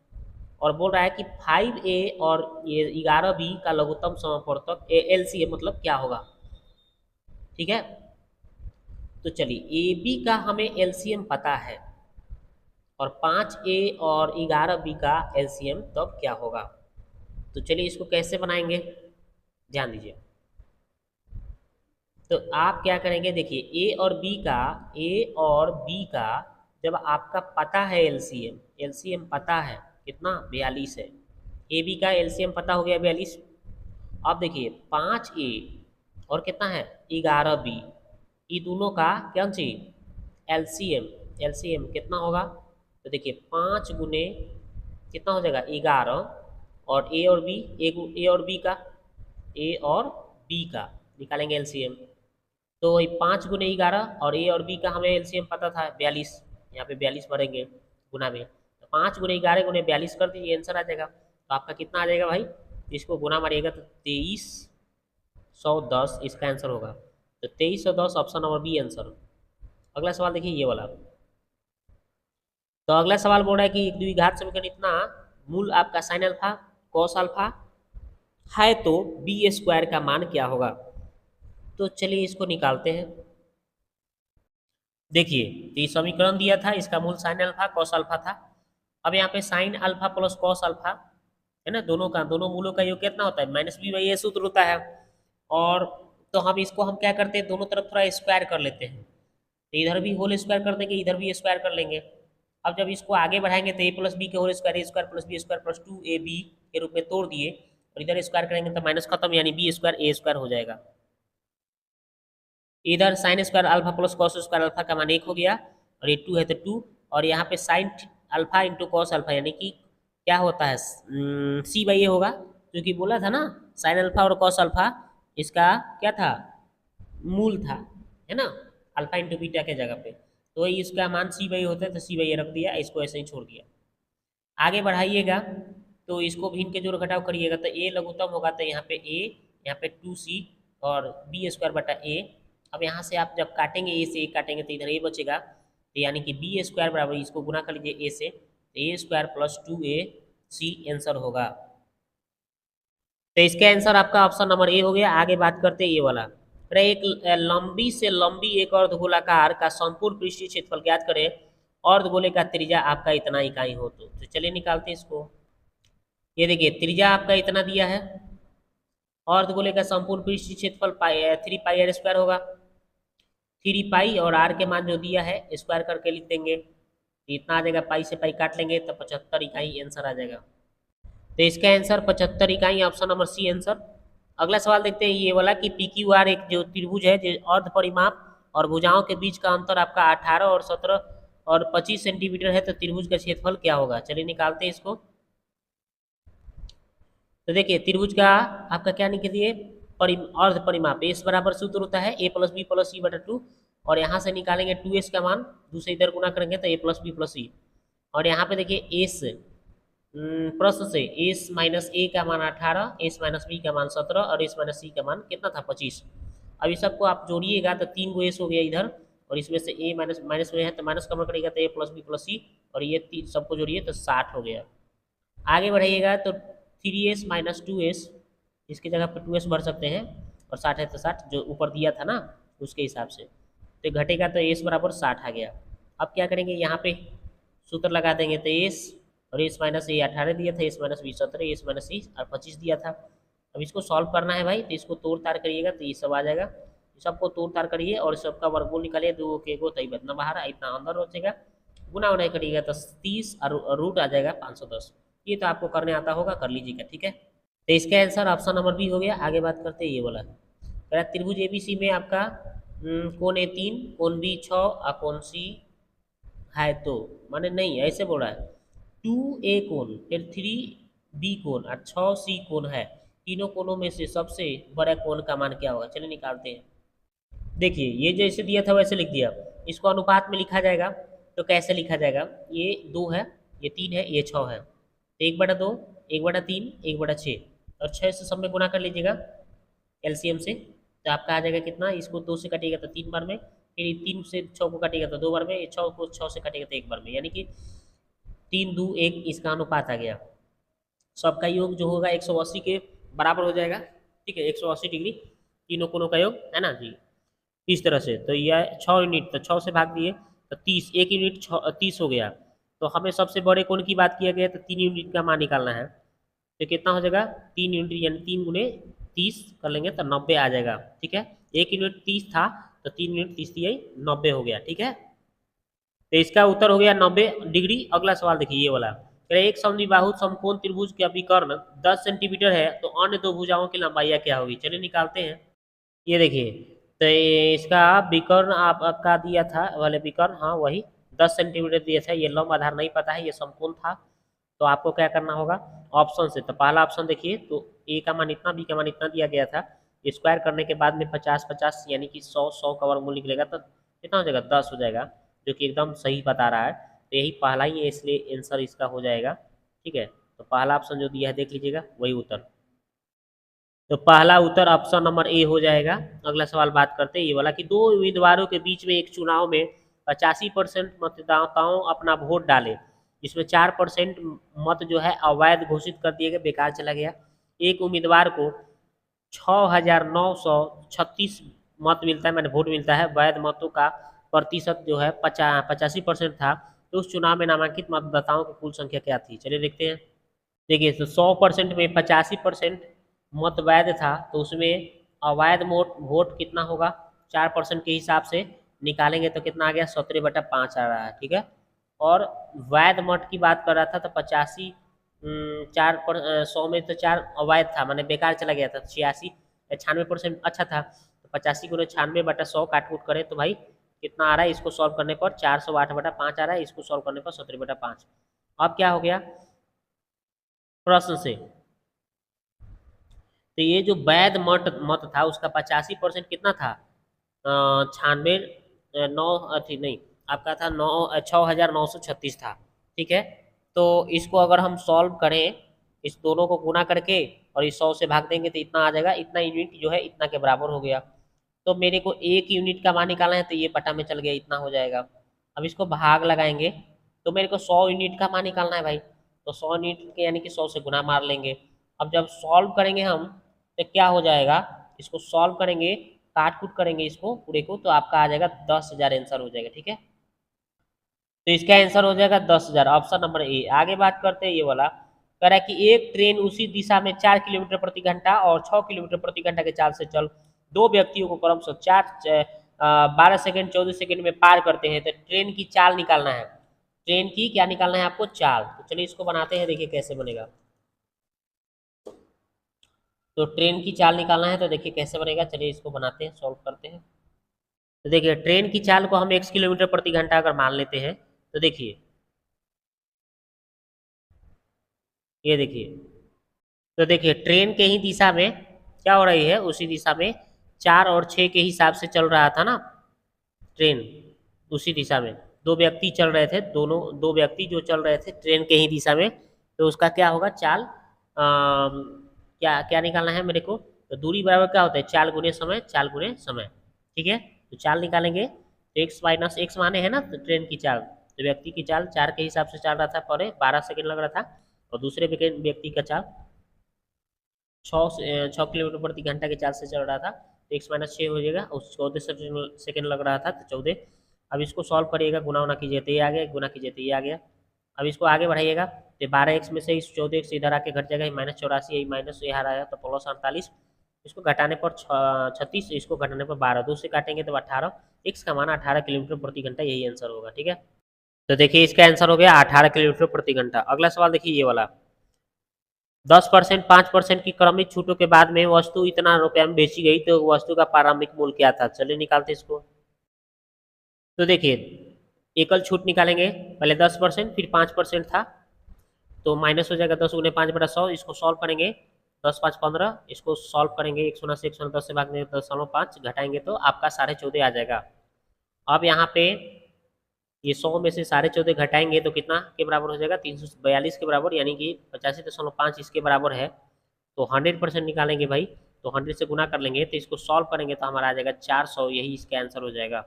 और बोल रहा है कि 5A और ये 11B का लघुत्तम समापवर्तक LCM मतलब क्या होगा। ठीक है, तो चलिए ए बी का हमें LCM पता है, और 5A और 11B का LCM तब क्या होगा। तो चलिए इसको कैसे बनाएंगे, ध्यान दीजिए। तो आप क्या करेंगे? देखिए, ए और बी का जब आपका पता है एलसीएम पता है कितना? 42 है। ए बी का एलसीएम पता हो गया 42। अब देखिए 5A और कितना है? 11B, ये दोनों का क्या चाहिए? एलसीएम कितना होगा? तो देखिए 5 गुने कितना हो जाएगा? 11, और ए और बी, ए और बी का, ए और बी का निकालेंगे एलसीएम। तो वही 5 गुने 11, और ए और बी का हमें एलसीएम पता था 42। यहाँ पे 42 भरेंगे गुना में, तो 5 गुने 11 गुने 42 कर दीजिए, आंसर आ जाएगा। तो आपका कितना आ जाएगा भाई? इसको गुना मारिएगा तो 2310 इसका आंसर होगा। तो 2310 ऑप्शन नंबर बी आंसर। अगला सवाल देखिए ये वाला। तो अगला सवाल बोल रहा है कि एक द्विघात समीकरण इतना मूल आपका साइन अल्फा कॉस अल्फा है, तो बी स्क्वायर का मान क्या होगा। तो चलिए इसको निकालते हैं। देखिए, तो ये समीकरण दिया था, इसका मूल साइन अल्फा कॉस अल्फा था। अब यहाँ पे sine alpha plus cos alpha है ना, दोनों मूलों का योग कितना होता है? -b/a सूत्र होता है। और तो हम इसको क्या करते हैं? दोनों तरफ थोड़ा स्क्वायर कर लेते हैं। तो इधर भी होल स्क्वायर कर देंगे, इधर भी स्क्वायर कर लेंगे। अब जब इसको आगे बढ़ाएंगे तो a + b के whole square, a square plus B square plus 2ab के रूप में तोड़ दिए, और इधर स्क्वायर करेंगे तो माइनस खत्म, यानी b स्क्वायर a स्क्वायर हो जाएगा। इधर sine square alpha plus cos square alpha का मान 1 हो गया, और ये 2 है तो 2, और यहाँ पे sine alpha into cos alpha, यानी कि क्या होता है? c/a होगा, क्योंकि बोला था ना साइन अल्फा और कॉस अल्फा इसका क्या था? मूल था, है ना, अल्फा इंटू बीटा के जगह पे। तो इसका मान c/a होता है, तो c/a रख दिया, इसको ऐसे ही छोड़ दिया। आगे बढ़ाइएगा तो इसको भी इनके जोड़ घटाव करिएगा, तो a लघुत्तम होगा, तो यहाँ पे a, यहाँ पे 2c और b स्क्वायर बटा a। अब यहाँ से आप जब काटेंगे, a से a काटेंगे तो इधर a बचेगा, तो यानी कि b स्क्वायर बराबर, इसको गुना कर लीजिए a से, तो a square plus 2ac answer होगा। तो इसका आंसर आपका ऑप्शन नंबर ए हो गया। आगे बात करते हैं ये वाला। एक लंबी से लंबी एक अर्धगोलाकार का संपूर्ण पृष्ठीय क्षेत्रफल ज्ञात करें, अर्धगोले का त्रिज्या आपका इतना इकाई हो। तो चलिए निकालते हैं इसको। ये देखिए त्रिज्या आपका इतना दिया है, अर्धगोले का संपूर्ण पृष्ठीय क्षेत्रफल 3πr² होगा। 3π और r के मान जो दिया है स्क्वायर करके लिख देंगे, इतना आ जाएगा। पाई से पाई काट लेंगे तो 75 इकाई आंसर आ जाएगा। तो इसका आंसर 75 इकाई, ऑप्शन नंबर सी आंसर। अगला सवाल देखते हैं ये वाला कि PQR एक जो त्रिभुज है, जो अर्ध परिमाप और भुजाओं के बीच का अंतर आपका 18 और 17 और 25 सेंटीमीटर है, तो त्रिभुज का क्षेत्रफल क्या होगा। चलिए निकालते हैं इसको। तो देखिए त्रिभुज का आपका क्या निकलिए? अर्ध परिमाप एस बराबर सूत्र होता है a + b + c/2, और यहाँ से निकालेंगे 2s का मान, दूसरे इधर गुना करेंगे तो a + b + c। और यहाँ पे देखिए s प्रश्न से s - a का मान 18, s - b का मान 17 और s - c का मान कितना था? 25। अब इस सबको आप जोड़िएगा तो 3 गो s हो गया इधर, और इसमें से a माइनस में है तो माइनस कमन करिएगा तो a + b + c, और ये सबको जोड़िए तो 60 हो गया। आगे बढ़ाइएगा तो 3s - 2s, इसकी जगह पर 2s भर सकते हैं, और 60 है तो 60 जो ऊपर दिया था ना उसके हिसाब से, तो घटेगा तो s बराबर 60 आ गया। अब क्या करेंगे? यहाँ पे सूत्र लगा देंगे, तो s और एस माइनस ए 18 दिया था, S minus B 17, S minus C 25 दिया था। अब इसको सॉल्व करना है भाई, तो इसको तोड़ ताड़ करिएगा तो ये सब आ जाएगा। सबको तोड़ ताड़ करिए और सबका वर्गमूल निकालिए, दो के को तई इतना बाहर इतना अंदर बचेगा, गुना उना करिएगा तो 30 और रूट आ जाएगा 510। ये तो आपको करने आता होगा, कर लीजिएगा, ठीक है। तो इसका आंसर ऑप्शन नंबर बी हो गया। आगे बात करते हैं ये वाला, कह रहा त्रिभुज एबीसी में आपका कोण ए 3, कोण बी 6 और कोण सी है, तो माने नहीं ऐसे बोल रहा है 2A कोण फिर 3B कोण और 6C कोण है, तीनों कोणों में से सबसे बड़ा कोण का मान क्या होगा, चलिए निकालते हैं। देखिए ये जैसे दिया था वैसे लिख दिया, इसको अनुपात में लिखा जाएगा तो कैसे लिखा जाएगा, ये 2 है, ये 3 है, ये 6 है, तो 1/2, 1/3, 1/6 और 6 से सब में गुना कर लीजिएगा एलसीएम से, तो आपका आ जाएगा कितना, इसको 2 से कटेगा तो 3 बार में, फिर 3 से 6 को कटेगा तो 2 बार में, 6 को 6 से कटेगा तो 1 बार में, यानी कि 3, 2, 1 इसका अनुपात आ गया। सबका योग जो होगा 180 के बराबर हो जाएगा, ठीक है, 180 डिग्री तीनों कोणों का योग है ना जी, इस तरह से। तो यह 6 यूनिट, तो 6 से भाग दिए तो 30, 1 यूनिट 30 हो गया। तो हमें सबसे बड़े कोण की बात किया गया तो 3 यूनिट का मान निकालना है, तो कितना हो जाएगा 3 यूनिट यानी 3 गुने 30 कर लेंगे तो 90 आ जाएगा, ठीक है। 1 यूनिट 30 था तो 3 यूनिट 30 दिया 90 हो गया, ठीक है। तो इसका उत्तर हो गया 90 डिग्री। अगला सवाल देखिए ये वाला, एक समद्विबाहु समकोण त्रिभुज का विकर्ण 10 सेंटीमीटर है तो अन्य दो भुजाओं की लंबाई क्या होगी, चलिए निकालते हैं। ये देखिए तो इसका विकर्ण आपका दिया था वाले विकर्ण, हाँ वही 10 सेंटीमीटर दिया था, ये लंब आधार नहीं पता है, ये समकोण था। तो आपको क्या करना होगा ऑप्शन से, तो पहला ऑप्शन देखिए, तो ए का मान इतना, बी का मान इतना दिया गया था, स्क्वायर करने के बाद में 50 50 यानी कि 100 100 का वर्गमूल निकलेगा तो कितना हो जाएगा 10 हो जाएगा, जो कि एकदम सही बता रहा है। तो यही पहला ही है, इसलिए आंसर इसका हो जाएगा, ठीक है। तो पहला ऑप्शन जो दिया है देख लीजिएगा वही उत्तर, तो पहला उत्तर ऑप्शन नंबर ए हो जाएगा। अगला सवाल बात करते हैं ये वाला कि दो उम्मीदवारों के बीच में एक चुनाव में 85% मतदाताओं अपना वोट डाले, जिसमें 4% मत जो है अवैध घोषित कर दिए गए, बेकार चला गया। एक उम्मीदवार को 6,936 मत मिलता है, मैंने वोट मिलता है, वैध मतों का प्रतिशत जो है 85% था, तो उस चुनाव में नामांकित मतदाताओं की कुल संख्या क्या थी, चलिए देखते हैं। देखिए तो 100% में 85% मत वैध था, तो उसमें अवैध वोट कितना होगा, 4% के हिसाब से निकालेंगे तो कितना आ गया 17/5 आ रहा है, ठीक है। और वैध मत की बात कर रहा था तो 85 100 में तो 4 अवैध था, मैंने बेकार चला गया था, 86 96% अच्छा था, तो 85 गुणे 96/100 काट कूट करें तो भाई कितना आ रहा है, इसको सॉल्व करने पर 408/5 आ रहा है, इसको सॉल्व करने पर 17/5। अब क्या हो गया प्रश्न से, तो ये जो वैध मत था उसका 85% कितना था, 96 9 थी नहीं, आपका था 6,936 था, ठीक है। तो इसको अगर हम सॉल्व करें, इस दोनों को गुना करके और इस 100 से भाग देंगे तो इतना आ जाएगा, इतना यूनिट जो है इतना के बराबर हो गया। तो मेरे को 1 यूनिट का मान निकालना है, तो ये बटा में चल गया, इतना हो जाएगा। अब इसको भाग लगाएंगे तो मेरे को 100 यूनिट का मान निकालना है भाई, तो 100 यूनिट के यानी कि 100 से गुना मार लेंगे। अब जब सॉल्व करेंगे हम तो क्या हो जाएगा, इसको सॉल्व करेंगे काट कूट करेंगे इसको पूरे को, तो आपका आ जाएगा 10,000 आंसर हो जाएगा, ठीक है। तो इसका आंसर हो जाएगा 10,000, ऑप्शन नंबर ए। आगे बात करते हैं ये वाला, कह रहा है कि एक ट्रेन उसी दिशा में 4 किलोमीटर प्रति घंटा और 6 किलोमीटर प्रति घंटा के चाल से चल दो व्यक्तियों को क्रमशः 12 सेकंड 14 सेकंड में पार करते हैं, तो ट्रेन की चाल निकालना है, ट्रेन की क्या निकालना है आपको, चाल। तो चलिए इसको बनाते हैं, देखिए कैसे बनेगा। तो ट्रेन की चाल निकालना है तो देखिए कैसे बनेगा, चलिए इसको बनाते हैं, सॉल्व करते हैं। तो देखिए ट्रेन की चाल को हम 1 किलोमीटर प्रति घंटा अगर मान लेते हैं, तो देखिए ये देखिए, तो देखिए ट्रेन के ही दिशा में क्या हो रही है, उसी दिशा में 4 और 6 के हिसाब से चल रहा था ना ट्रेन, उसी दिशा में दो व्यक्ति चल रहे थे, दोनों दो व्यक्ति जो चल रहे थे ट्रेन के ही दिशा में, तो उसका क्या होगा चाल, क्या क्या निकालना है मेरे को, तो दूरी बराबर क्या होता है, चाल गुने समय, चाल गुने समय, ठीक है। तो चाल निकालेंगे तो एक्स माइनस एक्स माने है ना, तो ट्रेन की चाल, तो व्यक्ति की चाल 4 के हिसाब से चल रहा था, पहले 12 सेकंड लग रहा था, और दूसरे व्यक्ति का चाल 6 किलोमीटर प्रति घंटा की चाल से चल रहा था, तो एक्स माइनस 6 हो जाएगा, और 14 सेकंड लग रहा था तो 14। अब इसको सॉल्व करिएगा, गुना उना कीजिए तो ये आ गया, गुना कीजिए तो ये आ गया। अब इसको आगे बढ़ाइएगा तो तो 12x में से इस 14x इधर आके घट जाएगा, -84, यही माइनस यहाँ आया तो +48, इसको घटाने पर 36, इसको घटाने पर 12, 2 से काटेंगे तो 18, x का मान 18 किलोमीटर प्रति घंटा, यही आंसर होगा। ठीक है, तो देखिए इसका आंसर हो गया 18 किलोमीटर प्रति घंटा। अगला सवाल देखिए ये वाला, 10%, 5% की क्रमिक छूटों के बाद में वस्तु इतना रुपया में बेची गई तो वस्तु का प्रारंभिक मूल्य क्या था? चलिए निकालते इसको। तो देखिए एकल छूट निकालेंगे, पहले 10%, फिर 5% था, तो माइनस हो जाएगा 10 गुने 5/100, इसको सॉल्व करेंगे 10 5 15, इसको सॉल्व करेंगे 110 से भाग देंगे 10.5, घटाएंगे तो आपका 14.5 आ जाएगा। अब यहाँ पे ये 100 में से 14.5 घटाएंगे तो कितना के बराबर हो जाएगा? 342 के बराबर, यानी कि 85.5 इसके बराबर है। तो 100% निकालेंगे भाई, तो 100 से गुना कर लेंगे, तो इसको सॉल्व करेंगे तो हमारा आ जाएगा 400, यही इसका आंसर हो जाएगा।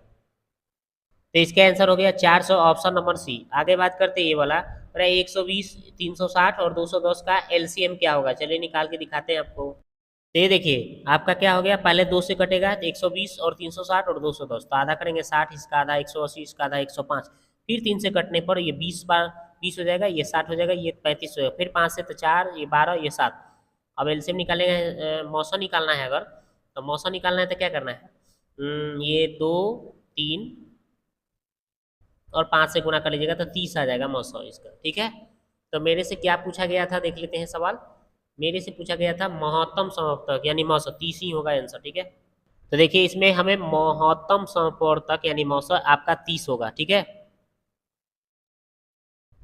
तो इसका आंसर हो गया 400, ऑप्शन नंबर सी। आगे बात करते हैं ये वाला, 120, 360 और 210 का एलसीएम क्या होगा? चलिए निकाल के दिखाते हैं आपको। तो ये देखिए आपका क्या हो गया, पहले 2 से कटेगा तो 120 और 360 और 210, तो आधा करेंगे 60, इसका आधा 180, इसका आधा 105, फिर 3 से कटने पर ये 20 बार 20 हो जाएगा, ये 60 हो जाएगा, ये 35 हो जाएगा, फिर 5 से तो 4, ये 12, ये 7। अब एलसीएम निकालेंगे, मौसा निकालना है अगर, तो मौसा निकालना है तो क्या करना है, ये 2 3 और 5 से गुना कर लीजिएगा तो 30 आ जाएगा मौसा इसका। ठीक है, तो मेरे से क्या पूछा गया था देख लेते हैं सवाल। मेरे से पूछा गया था महत्तम समावर्तक यानी मौसा, 30 ही होगा आंसर। ठीक है, तो देखिए इसमें हमें महत्तम समावर्तक यानी मौसा आपका 30 होगा। ठीक है,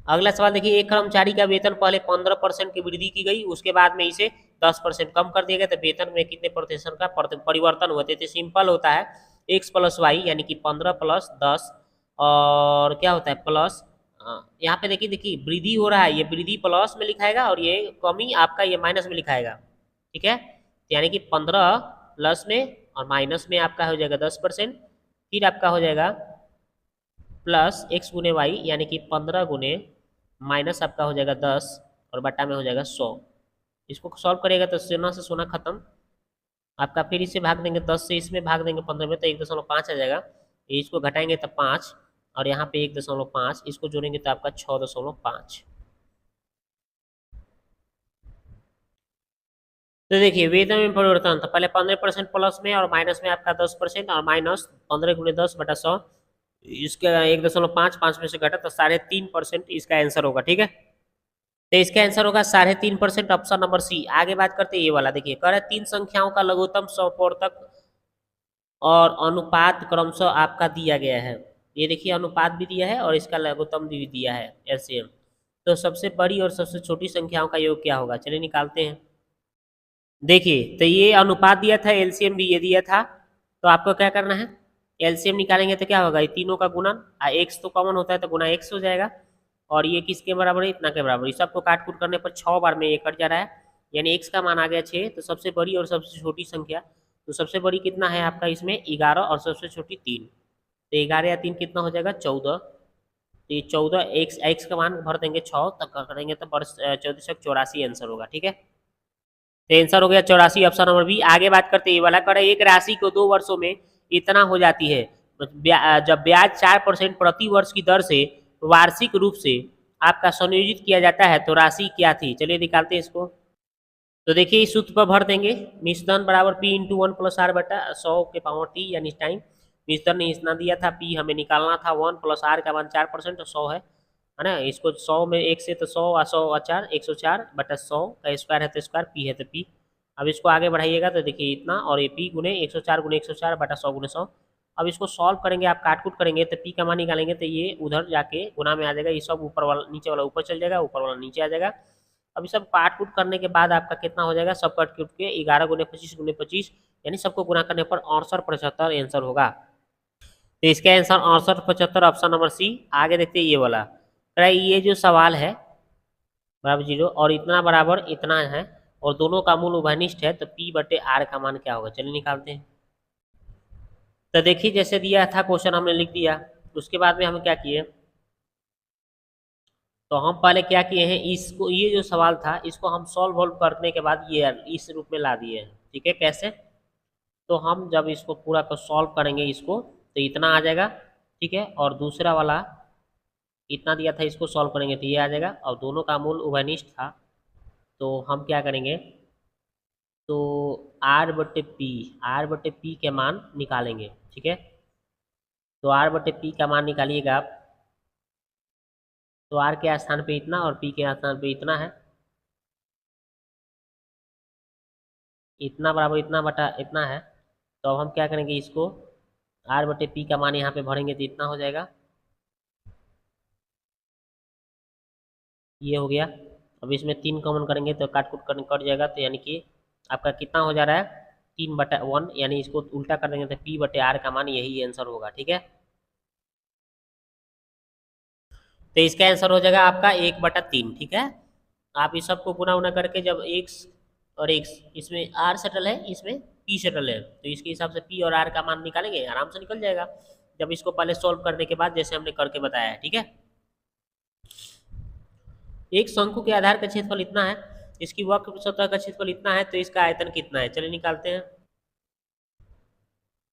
अगला सवाल देखिए, एक कर्मचारी का वेतन पहले 15% की वृद्धि की गई, उसके बाद में इसे 10% कम कर दिया गया, तो वेतन में कितने प्रतिशत का परिवर्तन हुआ? तो सिंपल होता है x + y यानी कि 15 + 10 और क्या होता है प्लस, यहाँ पे देखिए देखिए वृद्धि हो रहा है, ये वृद्धि प्लस में लिखाएगा और ये कमी आपका ये माइनस में लिखाएगा। ठीक है, यानी कि 15 प्लस में और माइनस में आपका हो जाएगा 10%, फिर आपका हो जाएगा प्लस x गुने वाई यानी कि 15 गुने माइनस आपका हो जाएगा 10 और बटा में हो जाएगा 100। इसको सॉल्व करेगा तो सोना से सोना खत्म आपका, फिर इसे भाग देंगे 10 से, इसमें भाग देंगे 15 में तो 1.5 आ जाएगा, इसको घटाएंगे तो 5 और यहाँ पे 1.5, इसको जोड़ेंगे तो आपका 6.5। तो देखिए वेतन में परिवर्तन था, पहले 15% प्लस में और माइनस में आपका 10% और माइनस 15 गुने 10/100, इसका 1.5 5 में से घटा तो 3.5% इसका आंसर होगा। ठीक है, तो इसका आंसर होगा 3.5%, ऑप्शन नंबर सी। आगे बात करते हैं ये वाला, देखिए कह रहा है 3 संख्याओं का लघुत्तम समवर्तक और अनुपात क्रमशः आपका दिया गया है। ये देखिए अनुपात भी दिया है और इसका लघुत्तम भी दिया है एलसीएम। तो सबसे बड़ी और सबसे छोटी संख्याओं का योग क्या होगा? चलिए निकालते हैं। देखिए तो ये अनुपात दिया था, एलसीएम भी ये दिया था, तो आपको क्या करना है, एलसीएम निकालेंगे तो क्या होगा, ये तीनों का गुणन, एक्स तो कॉमन होता है तो गुना एक्स हो जाएगा, और ये किसके बराबर है, इतना के बराबर। इस सबको काट कूट करने पर 6 बार में ये कट जा रहा है, यानी एक्स का मान आ गया 6। तो सबसे बड़ी और सबसे छोटी संख्या, तो सबसे बड़ी कितना है आपका इसमें 11 और सबसे छोटी 3, तो 11 या 3 कितना हो जाएगा 14। तो ये 14 एक्स का मान भर देंगे 6 तक करेंगे तो 1484 आंसर होगा। ठीक है, तो आंसर हो गया 84, ऑप्शन नंबर बी। आगे बात करते हैं ये वाला, कर एक राशि को 2 वर्षों में इतना हो जाती है जब ब्याज 4% प्रति वर्ष की दर से वार्षिक रूप से आपका संयोजित किया जाता है, तो राशि क्या थी? चलिए निकालते हैं इसको। तो देखिए इस सूत्र पर भर देंगे, मिश्रण बराबर P × 1 + R बटा 100 के पावर T यानी टाइम। मिश्रण ने इतना दिया था, P हमें निकालना था 1 + R का मान 4% तो 100 है ना। इसको 100 में 1 से तो 100 और 100 और 4 104 बटा 100 का स्क्वायर है तो स्क्वायर, P है तो P। अब इसको आगे बढ़ाइएगा तो देखिए इतना, और ये P गुने 104 गुने 104 बटा 100 गुने 100। अब इसको सॉल्व करेंगे, आप काट कूट करेंगे तो P का मान निकालेंगे तो ये उधर जाके गुना में आ जाएगा, ये सब ऊपर वाला नीचे वाला ऊपर चल जाएगा, ऊपर वाला नीचे आ जाएगा। अब सब काट कूट करने के बाद आपका कितना हो जाएगा, सब काट कूट के 11 गुने 25 गुने 25 यानी सबको गुना करने पर 6875 आंसर होगा। तो इसका आंसर 6875, ऑप्शन नंबर सी। आगे देखते हैं ये वाला, ये जो सवाल है बराबर 0 और इतना बराबर इतना है और दोनों का मूल उभयनिष्ठ है, तो P/R का मान क्या होगा? चलिए निकालते हैं। तो देखिए जैसे दिया था क्वेश्चन हमने लिख दिया, उसके बाद में हम क्या किए, तो हम पहले क्या किए हैं, इसको ये जो सवाल था इसको हम सॉल्व करने के बाद ये इस रूप में ला दिए हैं। ठीक है, कैसे, तो हम जब इसको पूरा को सॉल्व करेंगे इसको तो इतना आ जाएगा। ठीक है, और दूसरा वाला इतना दिया था, इसको सॉल्व करेंगे तो ये आ जाएगा, और दोनों का मूल उभयनिष्ठ था। तो हम क्या करेंगे, तो आर बटे पी के मान निकालेंगे, ठीक है। तो आर बटे पी का मान निकालिएगा आप। तो आर के स्थान पे इतना और पी के स्थान पे इतना है, इतना बराबर इतना बटा इतना है। तो अब हम क्या करेंगे, इसको आर बटे पी का मान यहाँ पे भरेंगे तो इतना हो जाएगा, ये हो गया। अब इसमें 3 कॉमन करेंगे तो काट कूट कर कट जाएगा, तो यानी कि आपका कितना हो जा रहा है, 3/1, यानी इसको उल्टा कर देंगे तो पी बटे आर का मान यही आंसर होगा, ठीक है। तो इसका आंसर हो जाएगा आपका 1/3, ठीक है। आप इस सबको गुना उना करके जब एक्स और एक्स, इसमें आर सेटल है, इसमें पी सेटल है, तो इसके हिसाब से पी और आर का मान निकालेंगे, आराम से निकल जाएगा, जब इसको पहले सॉल्व करने के बाद जैसे हमने करके बताया है, ठीक है। एक शंकु के आधार का क्षेत्रफल इतना है, इसकी वक्र सतह का क्षेत्रफल इतना है, तो इसका आयतन कितना है, चलिए निकालते हैं।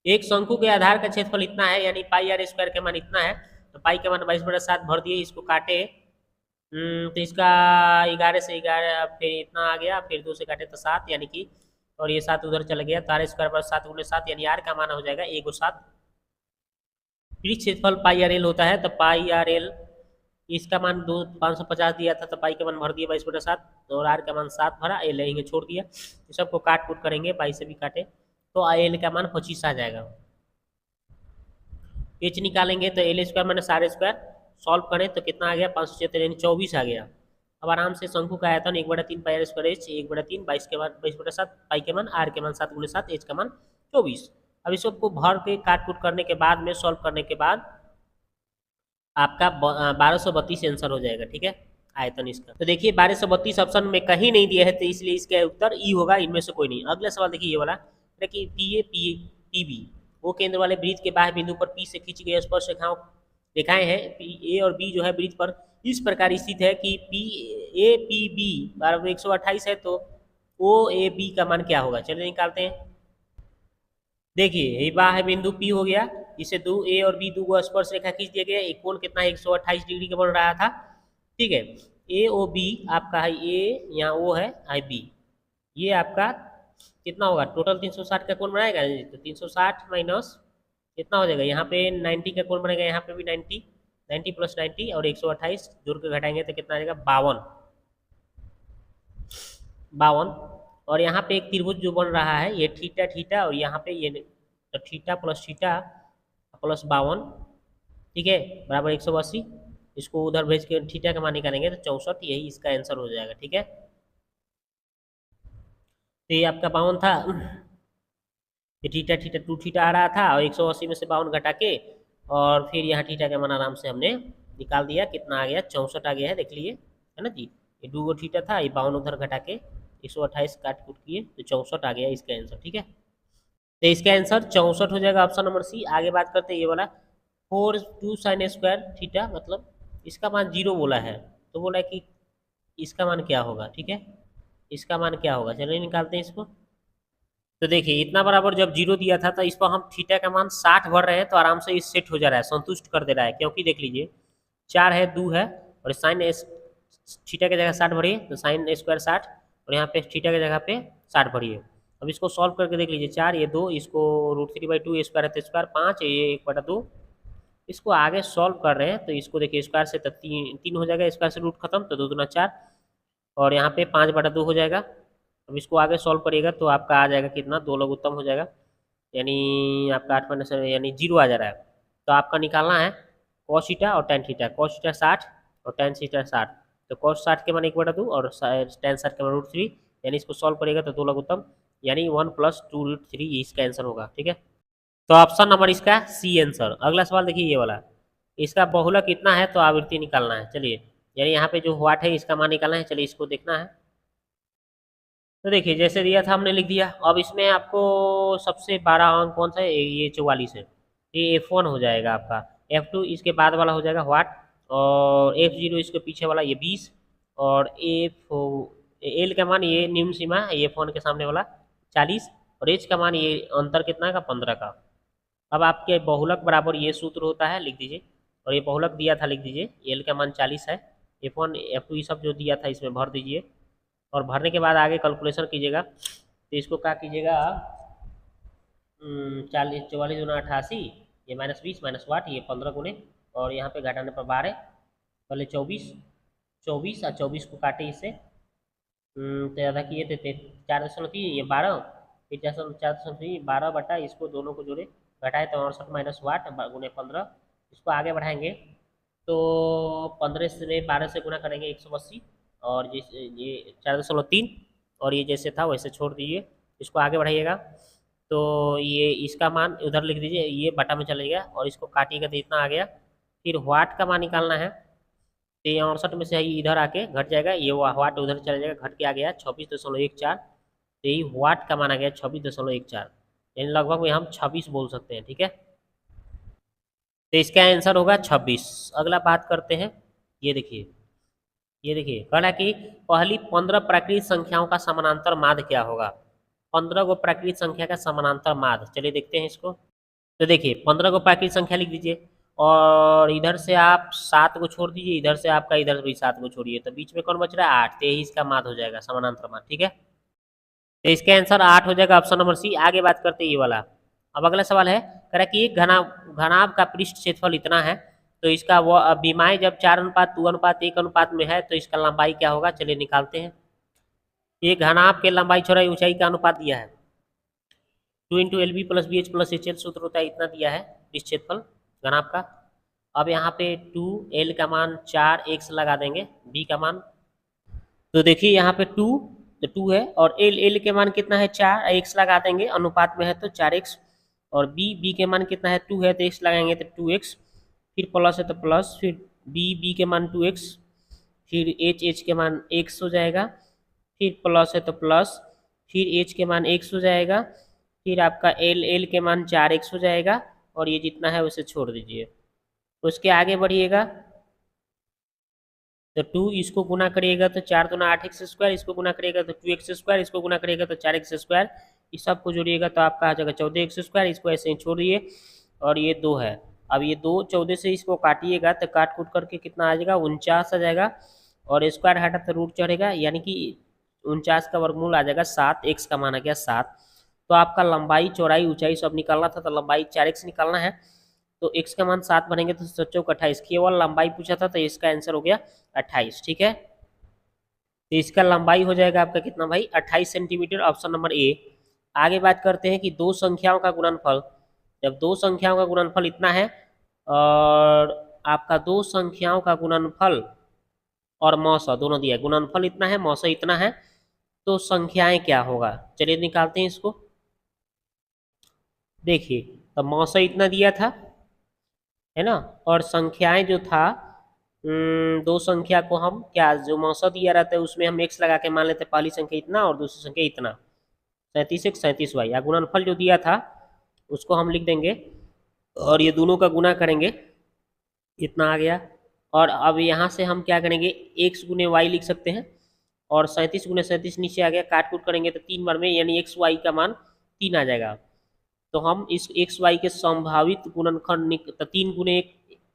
एक शंकु के आधार का क्षेत्रफल इतना है, यानी पाई आर स्क्वायर के मान इतना है, तो पाई के मान 22/7 भर दिए, इसको काटे। तो इसका 11 से 11 फिर इतना आ गया, फिर 2 से काटे तो 7, यानी कि, और ये 7 उधर चला गया, तो आर स्क्वायर पर 7 गुणे 7, यानी आर का मान हो जाएगा 1/7। पृष्ठ क्षेत्रफल पाई आर एल होता है, तो पाई आर एल, इसका मान 550 दिया था, तो पाई का मान भर दिया 22/7, और आर का मान 7 भरा, एल यहीं छोड़ दिया। तो सबको काट कूट करेंगे, पाई से भी काटे, तो एल का मान 25 आ जाएगा। एच निकालेंगे तो L square minus R square, solve करें तो कितना आ गया, 576 यानी 24 आ गया। अब आराम से शंकु का आयतन 1/3 पाई आर स्क्वायर एच, 1/3 22 के बाद 22/7, पाई के मान आर के मान 7 गुणे 7, एच का मान 24। अब इस सबको भर के काट कूट करने के बाद में, सॉल्व करने के बाद आपका 1232 आंसर हो जाएगा, ठीक है, आयतन इसका। तो देखिए 1232 ऑप्शन में कहीं नहीं दिया है, तो इसलिए इसका उत्तर ई होगा, इनमें से कोई नहीं। अगला सवाल देखिए ये वाला, देखिए पी बी वो केंद्र वाले वृत्त के बाह्य बिंदु पर पी से खींची गई स्पर्श रेखाओं रेखाएं हैं, ए और बी जो है वृत्त पर इस प्रकार स्थित है कि पी बी बराबर 128 है, तो ओ ए बी का मान क्या होगा, चलिए निकालते हैं। देखिए ये बाह्य बिंदु P हो गया, इसे दो ए और बी दो स्पर्श रेखा खींच दिया गया, एक कोण कितना 128 डिग्री का बन रहा था, ठीक है। ए ओ बी आपका है, ए यहाँ ओ है, आई बी, ये आपका कितना होगा, टोटल 360 का कोण बनाएगा, तो 360 माइनस कितना हो जाएगा, यहाँ पे 90 का कोण बनेगा, यहाँ पे भी 90, 90 + 90 और 128 जोड़ के घटाएंगे तो कितना आ जाएगा, 52, 52। और यहाँ पे एक त्रिभुज जो बन रहा है, ये थीटा थीटा, और यहाँ पे ये, तो थीटा प्लस 52, ठीक है, बराबर 180। इसको उधर भेज के थीटा का मान निकालेंगे तो 64, यही इसका आंसर हो जाएगा, ठीक है। तो ये आपका 52 था, ये थीटा थीटा 2 थीटा आ रहा था, और 180 में से 52 घटा के, और फिर यहाँ थीटा का मान आराम से हमने निकाल दिया, कितना आ गया, 64 आ गया है, देख लिए, है ना जी। ये 2 थीटा था, ये 52 उधर घटा के 128 काट कूट किए, तो 64 आ गया इसका आंसर, ठीक है। तो इसका आंसर 64 हो जाएगा, ऑप्शन नंबर सी। आगे बात करते हैं ये वाला, 4 2 sin स्क्वायर थीटा, मतलब इसका मान 0 बोला है, तो बोला है कि इसका मान क्या होगा, ठीक है, इसका मान क्या होगा, चलिए निकालते हैं इसको। तो देखिए इतना बराबर जब 0 दिया था, तो इस पर हम थीटा का मान 60 भर रहे हैं, तो आराम से इस सेट हो जा रहा है, संतुष्ट कर दे रहा है, क्योंकि देख लीजिए 4 है, 2 है, और साइन थीटा की जगह 60 भरिए, तो साइन स्क्वायर 60, और यहाँ पे थीटा की जगह पे 60 भरिए। अब इसको सॉल्व करके देख लीजिए, 4 ये 2, इसको √3/2 स्क्वायर है तो स्क्वायर 5, ये 1/2, इसको आगे सॉल्व कर रहे हैं, तो इसको देखिए स्क्वायर से तो 3 हो जाएगा, स्क्वायर से रूट खत्म, तो 2 दूना 4, और यहाँ पे 5/2 हो जाएगा। अब इसको आगे सॉल्व करिएगा तो आपका आ जाएगा कितना, 2 लघु उत्तम हो जाएगा, यानी आपका 8 यानी 0 आ जा रहा है। तो आपका निकालना है cos थीटा और tan थीटा, cos थीटा 60 और tan थीटा 60, तो cos 60 के मान 1/2 और tan 60 के मान √3, यानी इसको सॉल्व करेगा तो 2 लघु उत्तम, यानी 1 + 2√3 इसका आंसर होगा, ठीक है। तो ऑप्शन नंबर इसका सी आंसर। अगला सवाल देखिए ये वाला, इसका बहुलक कितना है तो आवृत्ति निकालना है, चलिए, यानी यहाँ पे जो वाट है इसका मान निकालना है, चलिए इसको देखना है। तो देखिए जैसे दिया था हमने लिख दिया। अब इसमें आपको सबसे बड़ा अंक कौन सा है, ये 44 है, ये F1 हो जाएगा आपका, F2 इसके बाद वाला हो जाएगा वाट, और F0 इसके पीछे वाला ये 20, और एल का मान ये निम्न सीमा है, F1 के सामने वाला 40, और एच का मान ये अंतर कितना का 15 का। अब आपके बहुलक बराबर ये सूत्र होता है, लिख दीजिए, और ये बहुलक दिया था, लिख दीजिए एल का मान 40 है, F1 F2 ये सब जो दिया था इसमें भर दीजिए। और भरने के बाद आगे कैलकुलेशन कीजिएगा। तो इसको क्या कीजिएगा, 40 44 गुना 88, ये -20 -8, ये 15 गुने, और यहाँ पे घटाने पर 12, पहले 24, 24 और 24 को काटे इससे, तो ज़्यादा किए थे 4.3, ये 12, फिर 4.3 12 बटा इसको दोनों को जोड़े, घटाए तो 68 -8 गुने 15, इसको आगे बढ़ाएंगे तो 15 से 12 से गुना करेंगे 180, और जिस ये 4.3, और ये जैसे था वैसे छोड़ दीजिए, इसको आगे बढ़ाइएगा तो ये इसका मान उधर लिख दीजिए, ये बटा में चलेगा और इसको काटिएगा तो इतना आ गया। फिर वाट का मान निकालना है, तो ये 68 में से इधर आके घट जाएगा, ये वाट उधर चला जाएगा, घट के आ गया 26.14, तो यही वाट का मान आ गया 26.14, यानी लगभग में हम 26 बोल सकते हैं। ठीक है, तो इसका आंसर होगा 26। अगला बात करते हैं, ये देखिए, ये देखिए कह रहा है कि पहली 15 प्राकृतिक संख्याओं का समानांतर माध्य क्या होगा। 15 को प्राकृतिक संख्या का समानांतर माध्य, चलिए देखते हैं इसको। तो देखिए 15 को प्राकृतिक संख्या लिख दीजिए, और इधर से आप 7 को छोड़ दीजिए, इधर से आपका इधर भी 7 को छोड़िए, तो बीच में कौन बच रहा है 8, तो यही इसका माध्य हो जाएगा, समानांतर माध्य। ठीक है, तो इसका आंसर 8 हो जाएगा, ऑप्शन नंबर सी। आगे बात करते हैं ये वाला। अब अगला सवाल है, कह रहा है कि एक घनाभ का पृष्ठ क्षेत्रफल इतना है, तो इसका वो विमाएं जब 4:2:1 अनुपात में है तो इसका लंबाई क्या होगा, चलिए निकालते हैं। ये घनाभ के लंबाई चौड़ाई ऊंचाई का अनुपात दिया है, 2 × LB + BH + HL सूत्र होता है, इतना दिया है पृष्ठ क्षेत्रफल घनाभ का। अब यहाँ पे 2, L का मान 4, x लगा देंगे, B का मान, तो देखिए यहाँ पे 2, तो 2 है, और L के मान कितना है 4, x लगा देंगे, अनुपात में है तो 4x, और B के मान कितना है 2 है, तो x लगाएंगे तो 2x, फिर प्लस है तो प्लस, फिर B के मान 2x, फिर H के मान x हो जाएगा, फिर प्लस है तो प्लस, फिर H के मान x हो जाएगा, फिर आपका L के मान 4x हो जाएगा, और ये जितना है उसे छोड़ दीजिए। उसके आगे बढ़िएगा तो 2 इसको गुना करिएगा तो 4 दूना 8x², इसको गुना करिएगा तो 2x², इसको गुना करिएगा तो 4x², इस सब को जोड़िएगा तो आपका आ जाएगा 14x², इसको ऐसे ही छोड़िए, और ये 2 है। अब ये 2 14 से इसको काटिएगा तो काट कूट करके कितना आ जाएगा 49 आ जाएगा, और स्क्वायर हटा तो रूट चढ़ेगा, यानी कि 49 का वर्गमूल आ जाएगा 7, x का मान आ गया 7। तो आपका लंबाई चौड़ाई ऊंचाई सब निकालना था, तो लंबाई 4x निकालना है, तो x का मान 7 बनेंगे तो 7 चौक 28, केवल लंबाई पूछा था तो इसका आंसर हो गया 28। ठीक है, तो इसका लंबाई हो जाएगा आपका कितना भाई 28 सेंटीमीटर, ऑप्शन नंबर ए। आगे बात करते हैं कि दो संख्याओं का गुणनफल, जब दो संख्याओं का गुणनफल इतना है, और आपका दो संख्याओं का गुणनफल और मौसा दोनों दिया है, गुणनफल इतना है मौसा इतना है, तो संख्याएं क्या होगा, चलिए निकालते हैं इसको। देखिए तो मौसा इतना दिया था, है ना, और संख्याएं जो था, दो संख्या को हम क्या, जो मौसा दिया रहता है उसमें हम x लगा के मान लेते हैं, पहली संख्या इतना और दूसरी संख्या इतना, 37x 37y, या गुणनफल जो दिया था उसको हम लिख देंगे, और ये दोनों का गुना करेंगे, इतना आ गया। और अब यहाँ से हम क्या करेंगे, x गुने y लिख सकते हैं, और 37 गुने 37 नीचे आ गया, काट कूट करेंगे तो 3 बार में, यानी x y का मान 3 आ जाएगा। तो हम इस x y के संभावित गुणनखंड तो 3 गुने 1,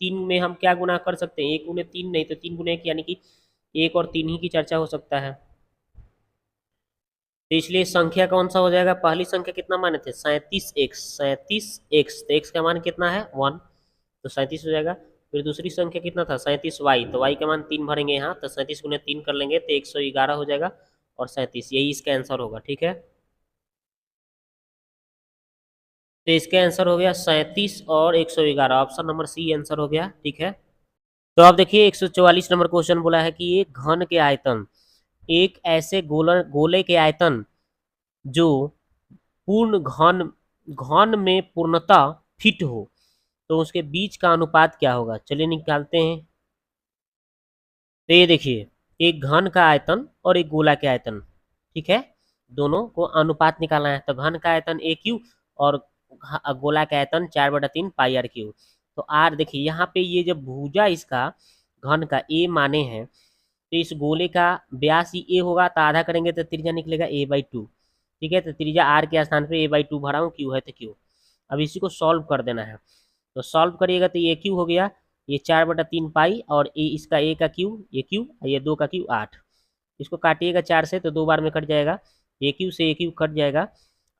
3 में हम क्या गुना कर सकते हैं, 1 गुने 3 नहीं तो 3 गुने 1, यानी कि 1 और 3 ही की चर्चा हो सकता है। तो इसलिए संख्या कौन सा हो जाएगा, पहली संख्या कितना माने थे 37x, तो x का मान कितना है 1, तो 37 हो जाएगा। फिर दूसरी संख्या कितना था 37y, तो y का मान 3 भरेंगे यहाँ, तो 37 गुने 3 कर लेंगे तो 111 हो जाएगा, और 37, यही इसका आंसर होगा। ठीक है, तो इसका आंसर हो गया 37 और 111, ऑप्शन नंबर सी आंसर हो गया। ठीक है, तो अब देखिए 144 नंबर क्वेश्चन बोला है कि एक घन के आयतन, एक ऐसे गोले के आयतन जो पूर्ण घन घन में पूर्णतः फिट हो, तो उसके बीच का अनुपात क्या होगा, चलिए निकालते हैं। तो ये देखिए एक घन का आयतन और एक गोला के आयतन, ठीक है, दोनों को अनुपात निकालना है। तो घन का आयतन a³ और गोला का आयतन 4/3 πr³। तो आर देखिए यहाँ पे ये जब भुजा इसका घन का a माने हैं, तो इस गोले का व्यास ही a होगा, तो आधा करेंगे तो त्रिज्या निकलेगा a/2। ठीक है, तो त्रिज्या r के स्थान पे a/2 भरा हूँ, q है तो q। अब इसी को सॉल्व कर देना है, तो सॉल्व करिएगा तो ये q हो गया, ये 4/3 पाई, और ये इसका ए का क्यू, ये क्यू, ये 2 का क्यू 8। इसको काटिएगा 4 से तो 2 बार में कट जाएगा, ए क्यू से ए क्यू कट जाएगा,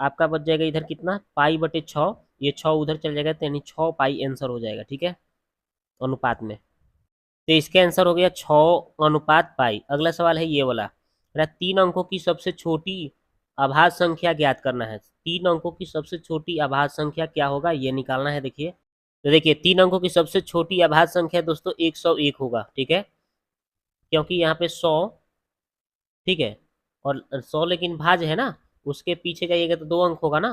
आपका बच जाएगा इधर कितना, पाई/6। ये 6 उधर चल जाएगा, तो यानी 6 पाई आंसर हो जाएगा, ठीक है, अनुपात में। तो इसका आंसर हो गया 6:पाई। अगला सवाल है ये वाला, मेरा 3 अंकों की सबसे छोटी अभाज्य संख्या ज्ञात करना है। 3 अंकों की सबसे छोटी अभाज्य संख्या क्या होगा, ये निकालना है। देखिए, तो देखिए 3 अंकों की सबसे छोटी अभाज्य संख्या दोस्तों 101 होगा, ठीक है, क्योंकि यहाँ पे 100, ठीक है, और 100 लेकिन भाज्य है ना, उसके पीछे जाइएगा तो 2 अंक होगा ना,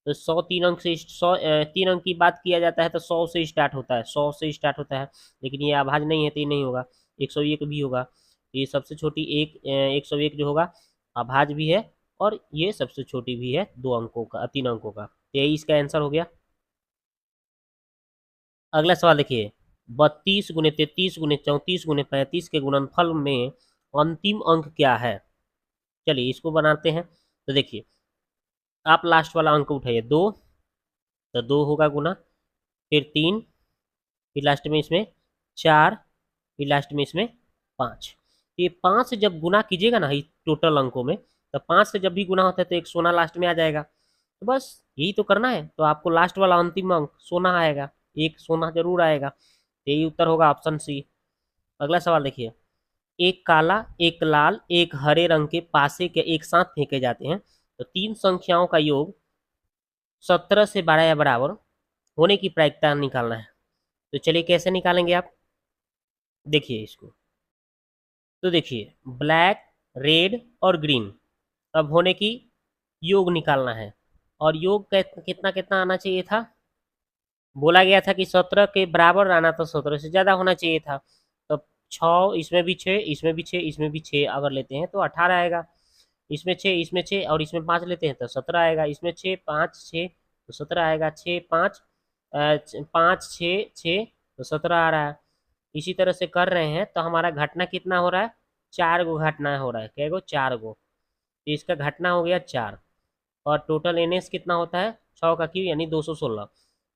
तो 100 3 अंक से 100 3 अंक की बात किया जाता है तो 100 से स्टार्ट होता है, 100 से स्टार्ट होता है, लेकिन ये अभाज्य नहीं है तो ये नहीं होगा, 101 भी होगा। ये सबसे छोटी 101 जो होगा अभाज्य भी है, और ये सबसे छोटी भी है, 2 अंकों का, 3 अंकों का, तो यही इसका आंसर हो गया। अगला सवाल देखिए, 32 × 33 × 34 × 35 के गुणनफल में अंतिम अंक क्या है। चलिए इसको बनाते हैं। तो देखिए, आप लास्ट वाला अंक उठाइए 2, तो 2 होगा गुना, फिर 3, फिर लास्ट में इसमें 4, फिर लास्ट में इसमें 5। ये 5 से जब गुना कीजिएगा ना, टोटल अंकों में, तो 5 से जब भी गुना होता है तो एक सोना लास्ट में आ जाएगा। तो बस यही तो करना है, तो आपको लास्ट वाला अंतिम अंक सोना आएगा, एक सोना जरूर आएगा। यही उत्तर होगा ऑप्शन सी। अगला सवाल देखिए, एक काला, एक लाल, एक हरे रंग के पासे के एक साथ फेंके जाते हैं, तो 3 संख्याओं का योग 17 से 12 या बराबर होने की प्रायिकता निकालना है। तो चलिए कैसे निकालेंगे आप, देखिए इसको। तो देखिए, ब्लैक, रेड और ग्रीन अब होने की योग निकालना है, और योग कितना कितना आना चाहिए था, बोला गया था कि 17 के बराबर आना, तो 17 से ज़्यादा होना चाहिए था। तो 6, इसमें भी 6, इसमें भी 6, इसमें भी 6 अगर लेते हैं तो 18 आएगा। इसमें 6, इसमें 6 और इसमें 5 लेते हैं तो 17 आएगा। इसमें 6 5 6 तो 17 आएगा। 6 5 5 6 6 तो 17 आ रहा है। इसी तरह से कर रहे हैं तो हमारा घटना कितना हो रहा है, 4 गो घटना हो रहा है। कै गो, 4 गो, तो इसका घटना हो गया 4, और टोटल एन एस कितना होता है, 6 का क्यू यानी 216।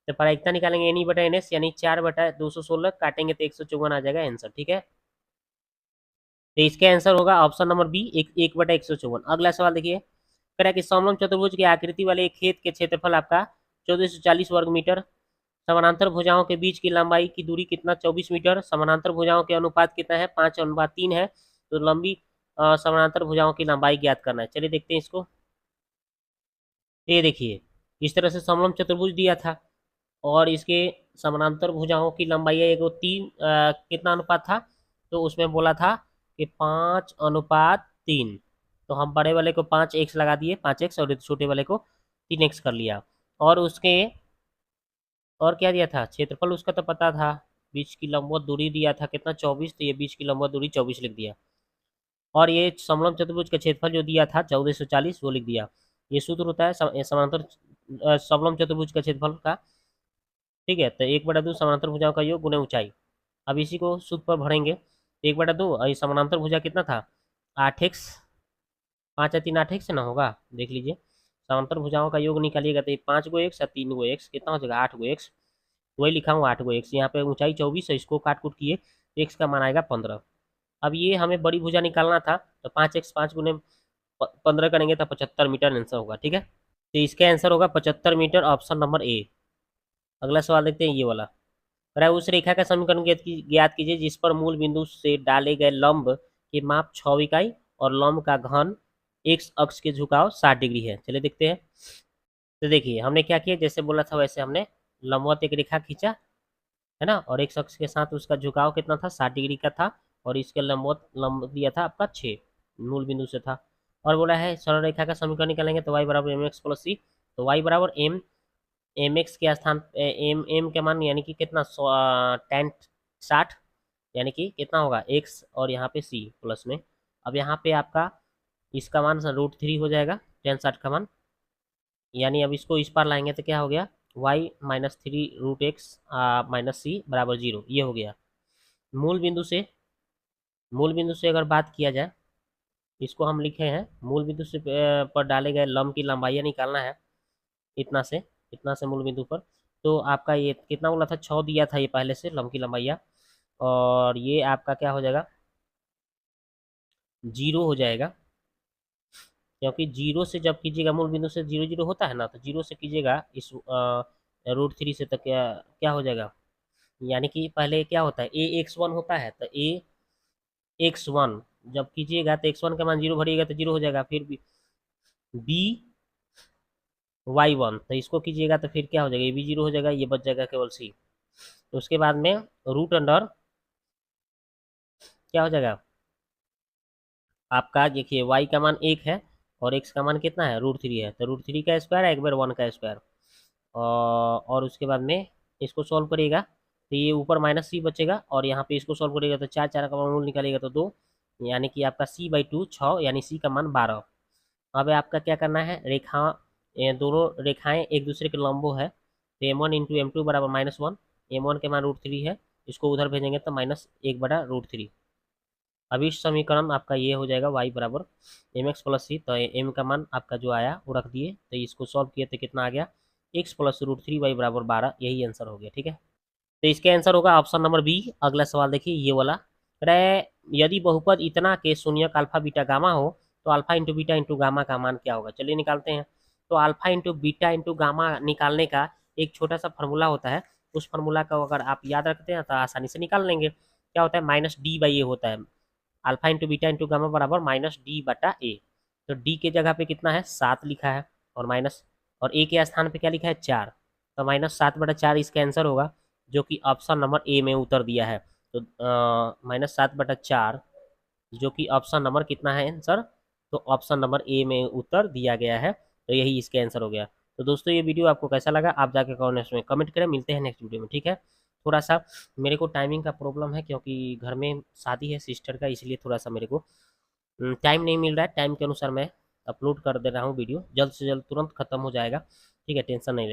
तो प्रायिकता निकालेंगे एन ई बटा एन एस, यानी 4/216 काटेंगे तो 154 आ जाएगा आंसर, ठीक है। तो इसका आंसर होगा ऑप्शन नंबर बी, 1/154। अगला सवाल देखिए, कह रहा है कि समलंब चतुर्भुज की आकृति वाले एक खेत के क्षेत्रफल आपका 1440 वर्ग मीटर, समानांतर भुजाओं के बीच की लंबाई की दूरी कितना, 24 मीटर, समानांतर भुजाओं के अनुपात कितना है, 5:3 है। तो लंबी समानांतर भुजाओं की लंबाई ज्ञात करना है। चलिए देखते हैं इसको। ये देखिए, इस तरह से समलंब चतुर्भुज दिया था, और इसके समानांतर भुजाओं की लंबाई है, एक 3 कितना अनुपात था, तो उसमें बोला था कि 5:3। तो हम बड़े वाले को 5x लगा दिए, 5x, और छोटे वाले को 3x कर लिया। और उसके, और क्या दिया था, क्षेत्रफल उसका तो पता था, बीच की लंबवत दूरी दिया था कितना, 24, तो ये बीच की लंबवत दूरी 24 लिख दिया। और ये समलंब चतुर्भुज का क्षेत्रफल जो दिया था 1440, वो लिख दिया। ये सूत्र होता है समांतर समलंब चतुर्भुज का क्षेत्रफल का, ठीक है। तो 1/2 समानांतर भुजाओं का योग गुने ऊंचाई। अब इसी को सूत्र पर भरेंगे, 1/2, और ये समानांतर भुजा कितना था, 8x, 5 या 3 8x से ना होगा, देख लीजिए। समांतर भुजाओं का योग निकालिएगा तो ये 5 गो x और 3 गो x कितना हो जाएगा, 8 गो x। वही लिखा हूँ 8 गो x, यहाँ पे ऊंचाई 24 है, इसको काट कूट किए, x का मान आएगा 15। अब ये हमें बड़ी भुजा निकालना था, तो 5x 5 गुने 15 करेंगे तो 75 मीटर आंसर होगा, ठीक है। तो इसका आंसर होगा 75 मीटर, ऑप्शन नंबर ए। अगला सवाल देखते हैं ये वाला, उस रेखा का समीकरण ज्ञात कीजिए जिस पर मूल बिंदु से डाले गए लंब के माप 6 इकाई और लंब का घन एक्स अक्ष के झुकाव 60 डिग्री है। चलिए देखते हैं। तो देखिए, हमने क्या किया, जैसे बोला था वैसे हमने लंबवत एक रेखा खींचा, है ना, और एक्स अक्ष के साथ उसका झुकाव कितना था, 60 डिग्री का था, और इसके लंबवत लंब दिया था आपका 6, मूल बिंदु से था। और बोला है सरल रेखा का समीकरण निकालेंगे तो y बराबर एम एक्स प्लस सी। तो y बराबर एम एक्स के स्थान एम के मान यानी कि कितना, 60, यानी कि कितना होगा x, और यहाँ पे c प्लस में। अब यहाँ पे आपका इसका मान √3 हो जाएगा, tan 60 का मान, यानी अब इसको इस पार लाएंगे तो क्या हो गया, y-3 √x -c बराबर 0, ये हो गया। मूल बिंदु से, मूल बिंदु से अगर बात किया जाए, इसको हम लिखे हैं, मूल बिंदु से पर डाले गए लंब की लंबाई निकालना है, इतना से, इतना से मूल बिंदु पर। तो आपका ये कितना बोला था, 6 दिया था ये पहले से लंब की लंबाइया, और ये आपका क्या हो जाएगा, 0 हो जाएगा, क्योंकि 0 से जब कीजिएगा मूल बिंदु से 0 0 होता है ना, तो 0 से कीजिएगा इस √3 से, तो क्या क्या हो जाएगा, यानी कि पहले क्या होता है, a(x1) होता है, तो a(x1) जब कीजिएगा तो x1 का मान 0 भरिएगा तो 0 हो जाएगा, फिर by(y1) तो इसको कीजिएगा तो फिर क्या हो जाएगा, ये भी 0 हो जाएगा, ये बच जाएगा केवल c। तो उसके बाद में रूट अंडर क्या हो जाएगा, आपका देखिए y का मान 1 है और x का मान कितना है, √3 है, तो √3 का स्क्वायर है, एक बार 1 का स्क्वायर, और उसके बाद में इसको सॉल्व करिएगा तो ये ऊपर -c बचेगा, और यहाँ पे इसको सॉल्व करिएगा तो 4 4 का वर्गमूल निकालिएगा तो 2, यानी कि आपका c/2 6, यानी c का मान 12। अब आपका क्या करना है, रेखा ये दोनों रेखाएं एक दूसरे के लंबो है, तो m1 इंटू m2 बराबर -1, m1 के मान √3 है, इसको उधर भेजेंगे तो -1/√3। अब इस समीकरण आपका ये हो जाएगा y बराबर mx प्लस c, तो m का मान आपका जो आया वो रख दिए, तो इसको सॉल्व किए तो कितना आ गया, x प्लस √3y बराबर 12, यही आंसर हो गया। ठीक है, तो इसका आंसर होगा ऑप्शन नंबर बी। अगला सवाल देखिए ये वाला, यदि बहुपद इतना के शून्यक अल्फा बीटा गामा हो तो alpha into beta into gamma का मान क्या होगा। चलिए निकालते हैं। तो alpha into beta into gamma निकालने का एक छोटा सा फॉर्मूला होता है, उस फॉर्मूला का अगर आप याद रखते हैं तो आसानी से निकाल लेंगे। क्या होता है, -d/a होता है, alpha into beta into gamma बराबर -d/a। तो d के जगह पे कितना है, 7 लिखा है, और माइनस, और a के स्थान पे क्या लिखा है, 4, तो -7/4 इसका आंसर होगा, जो कि ऑप्शन नंबर ए में उत्तर दिया है। तो -7/4 जो कि ऑप्शन नंबर कितना है आंसर, तो ऑप्शन नंबर ए में उत्तर दिया गया है, तो यही इसका आंसर हो गया। तो दोस्तों ये वीडियो आपको कैसा लगा, आप जाके कमेंट्स में कमेंट करें। मिलते हैं नेक्स्ट वीडियो में, ठीक है। थोड़ा सा मेरे को टाइमिंग का प्रॉब्लम है, क्योंकि घर में शादी है सिस्टर का, इसलिए थोड़ा सा मेरे को टाइम नहीं मिल रहा है। टाइम के अनुसार मैं अपलोड कर दे रहा हूँ वीडियो, जल्द से जल्द तुरंत खत्म हो जाएगा। ठीक है, टेंशन नहीं